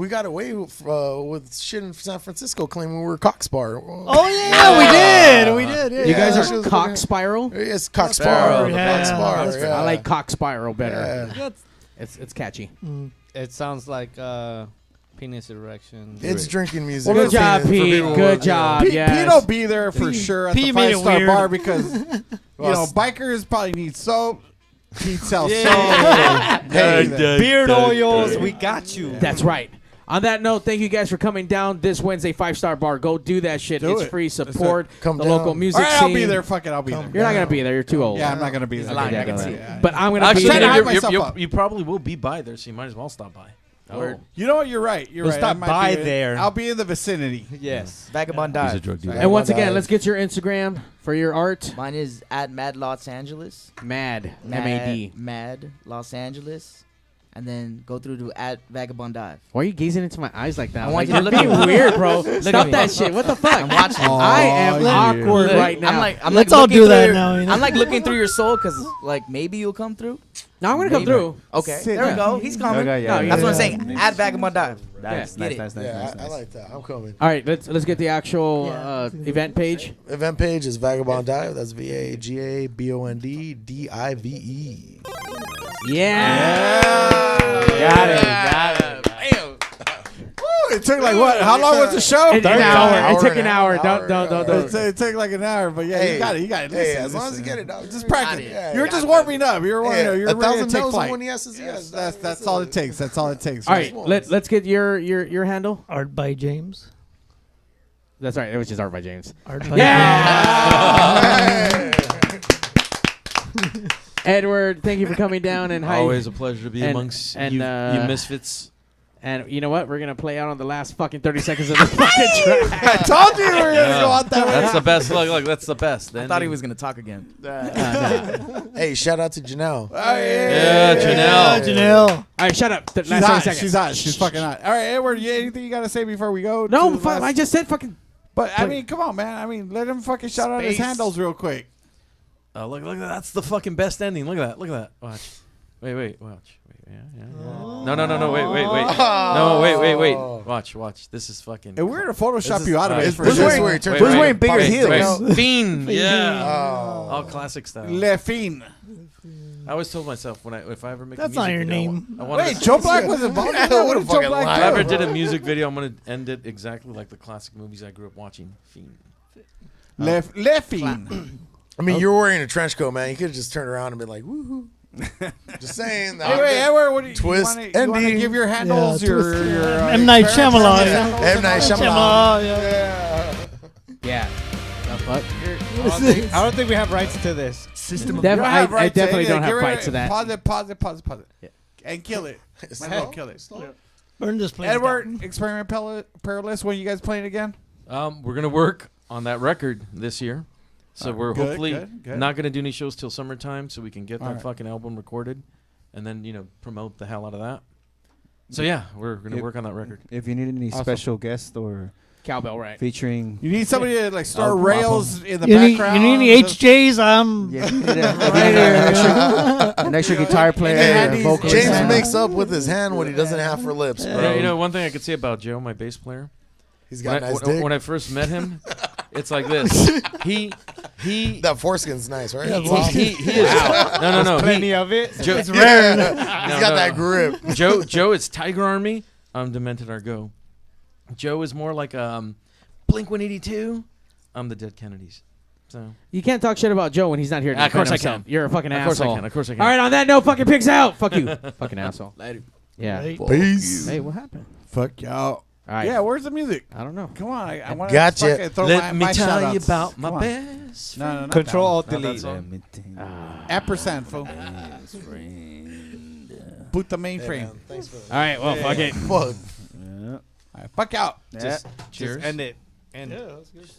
shit in San Francisco claiming we were Cox Bar. Oh yeah, we did. We did. Yeah. You guys that shit are was cock fucking- spiral. It's Cox Sparrow. Bar. Yeah. Cox Bar. That's Yeah. I like cock spiral better. Yeah. It's catchy. It sounds like penis erection. It's drinking music. Good It's job, penis for Pete. people Good who- job. Pete Yes. will be there for sure at the Pete made it 5-star weird. bar because bikers probably need soap. Pete sells soap. Hey, beard oils, we got you. That's right. On that note, thank you guys for coming down this Wednesday, 5-star bar. Go do that shit. Do it's it. free. Support Come the down. local music All right, scene. I'll be there. Fuck it, I'll be there. You're not gonna be there. You're too old. Yeah, I'm not gonna be there. lying, I can see. But I'm gonna Actually, be trying to there. hype myself up. you probably will be by there, so you might as well stop by. You know what? You're right. You're We'll right. stop I might by be there. I'll be in the vicinity. Yes. Vagabond Dive. drug dealer. And once again, let's get your Instagram for your art. Mine is at Mad Los Angeles. Mad. M-A-D. Mad Los Angeles. And then go through to at Vagabond Dive. Why are you gazing into my eyes like that? I want Like, you to you're look at being me. weird, bro. at Stop me. that shit. What the fuck? I'm watching. I am awkward right now. I'm Let's like all looking do through that your- now, you know? I'm like looking through your soul because like maybe you'll come through. No, I'm gonna come Maybe. through. Okay, Sit there we down. go. He's coming. Okay, yeah, That's yeah, what I'm yeah. saying. At Vagabond Dive. Nice, Get it. nice. Yeah, I like that. I'm coming. All right, let's get the actual event page. Event page is Vagabond Dive. That's VAGABONDDIVE. Yeah. Got it. Woo, it took like what? How long was the show? An hour. It took an hour. Don't. It took like an hour, but yeah, you got it. You got it. Hey, Listen, as long as you listen. get it, dog. Just practice. Yeah, You're yeah. just warming up. You're warming up. You're ready to 1,000 take no's flight. when yes is yes. That's all it takes. That's all it takes. All right, let's get your handle. Art by James. That's right. It was just art by James. Art by Edward, thank you for coming down and hi. Always a pleasure to be and- amongst and, you uh, misfits. And you know what? We're going to play out on the last fucking 30 seconds of the fucking track. I told you we were going to go out that way. That's the best. Look, that's the best. I thought he was going to talk again. Hey, shout out to Janelle. Yeah, Janelle. Janelle. All right, shut up. She's Last 30 hot. seconds. She's hot. She's fucking hot. All right, Edward, anything you got to say before we go? No, to the last- I just said fucking. But, I mean, come on, man. I mean, let him fucking shout out his handles real quick. Oh, look at that. That's the fucking best ending. Look at that. Watch. Wait. Watch. Yeah. No. Wait. Watch. This is fucking. And we're going to Photoshop you out of it. Who's wearing bigger heels? Fiend. Yeah. All classic style. Le Fiend. I always told myself if I ever make That's a music not your video, name. I wanted Wait, Joe Black was involved in that? What did Joe Black If I ever do? did a music video, I'm going to end it exactly like the classic movies I grew up watching. Fiend. Le Fiend. I mean, you were wearing a trench coat, man. You could have just turned around and been like, woohoo. Just saying. Edward, what do you Twist want to give your handles? Your M. Night Shyamalan. M. Night Shyamalan. Yeah. I don't think we have rights to this. I definitely don't have rights to that. Pause it. Yeah. And kill it. Kill it. Burn this place Edward, down. Experiment Perilous. When are you guys playing again? We're going to work on that record this year. So we're good, hopefully good. not going to do any shows till summertime so we can get that right. fucking album recorded and then, promote the hell out of that. So, yeah, we're going to work on that record. If you need any special guest or cowbell, right? featuring. You need somebody to like start rails in the You background. need any HJs? I'm An extra guitar player, vocalist. James makes up with his hand what he doesn't have for lips, bro. You know, one thing I could say about Joe, my bass player. He's got a nice dick. When I first met him, it's like this. He that foreskin's nice, right? He is no. Plenty of it. Joe, It's rare. He's got that grip. Joe is Tiger Army. I'm Demented Argo. Joe is more like Blink 182. I'm the Dead Kennedys. So you can't talk shit about Joe when he's not here. To of course I himself. can. You're a fucking asshole. Of course I can. All right, on that note, fucking pigs out. Fuck you, fucking asshole. Later. Yeah. Peace. Hey, what happened? Fuck y'all. All right. Yeah, where's the music? I don't know. Come on, I want Gotcha. to throw Let me my tell shout-outs. you about my Come on. best. No, not Control Alt Not that Delete. song. Ampersand, fool. Boot the mainframe. Thanks for that. All right. Well, fuck it. Fuck. All right, fuck out. Just cheers. Just end it. End it. Yeah, that's good.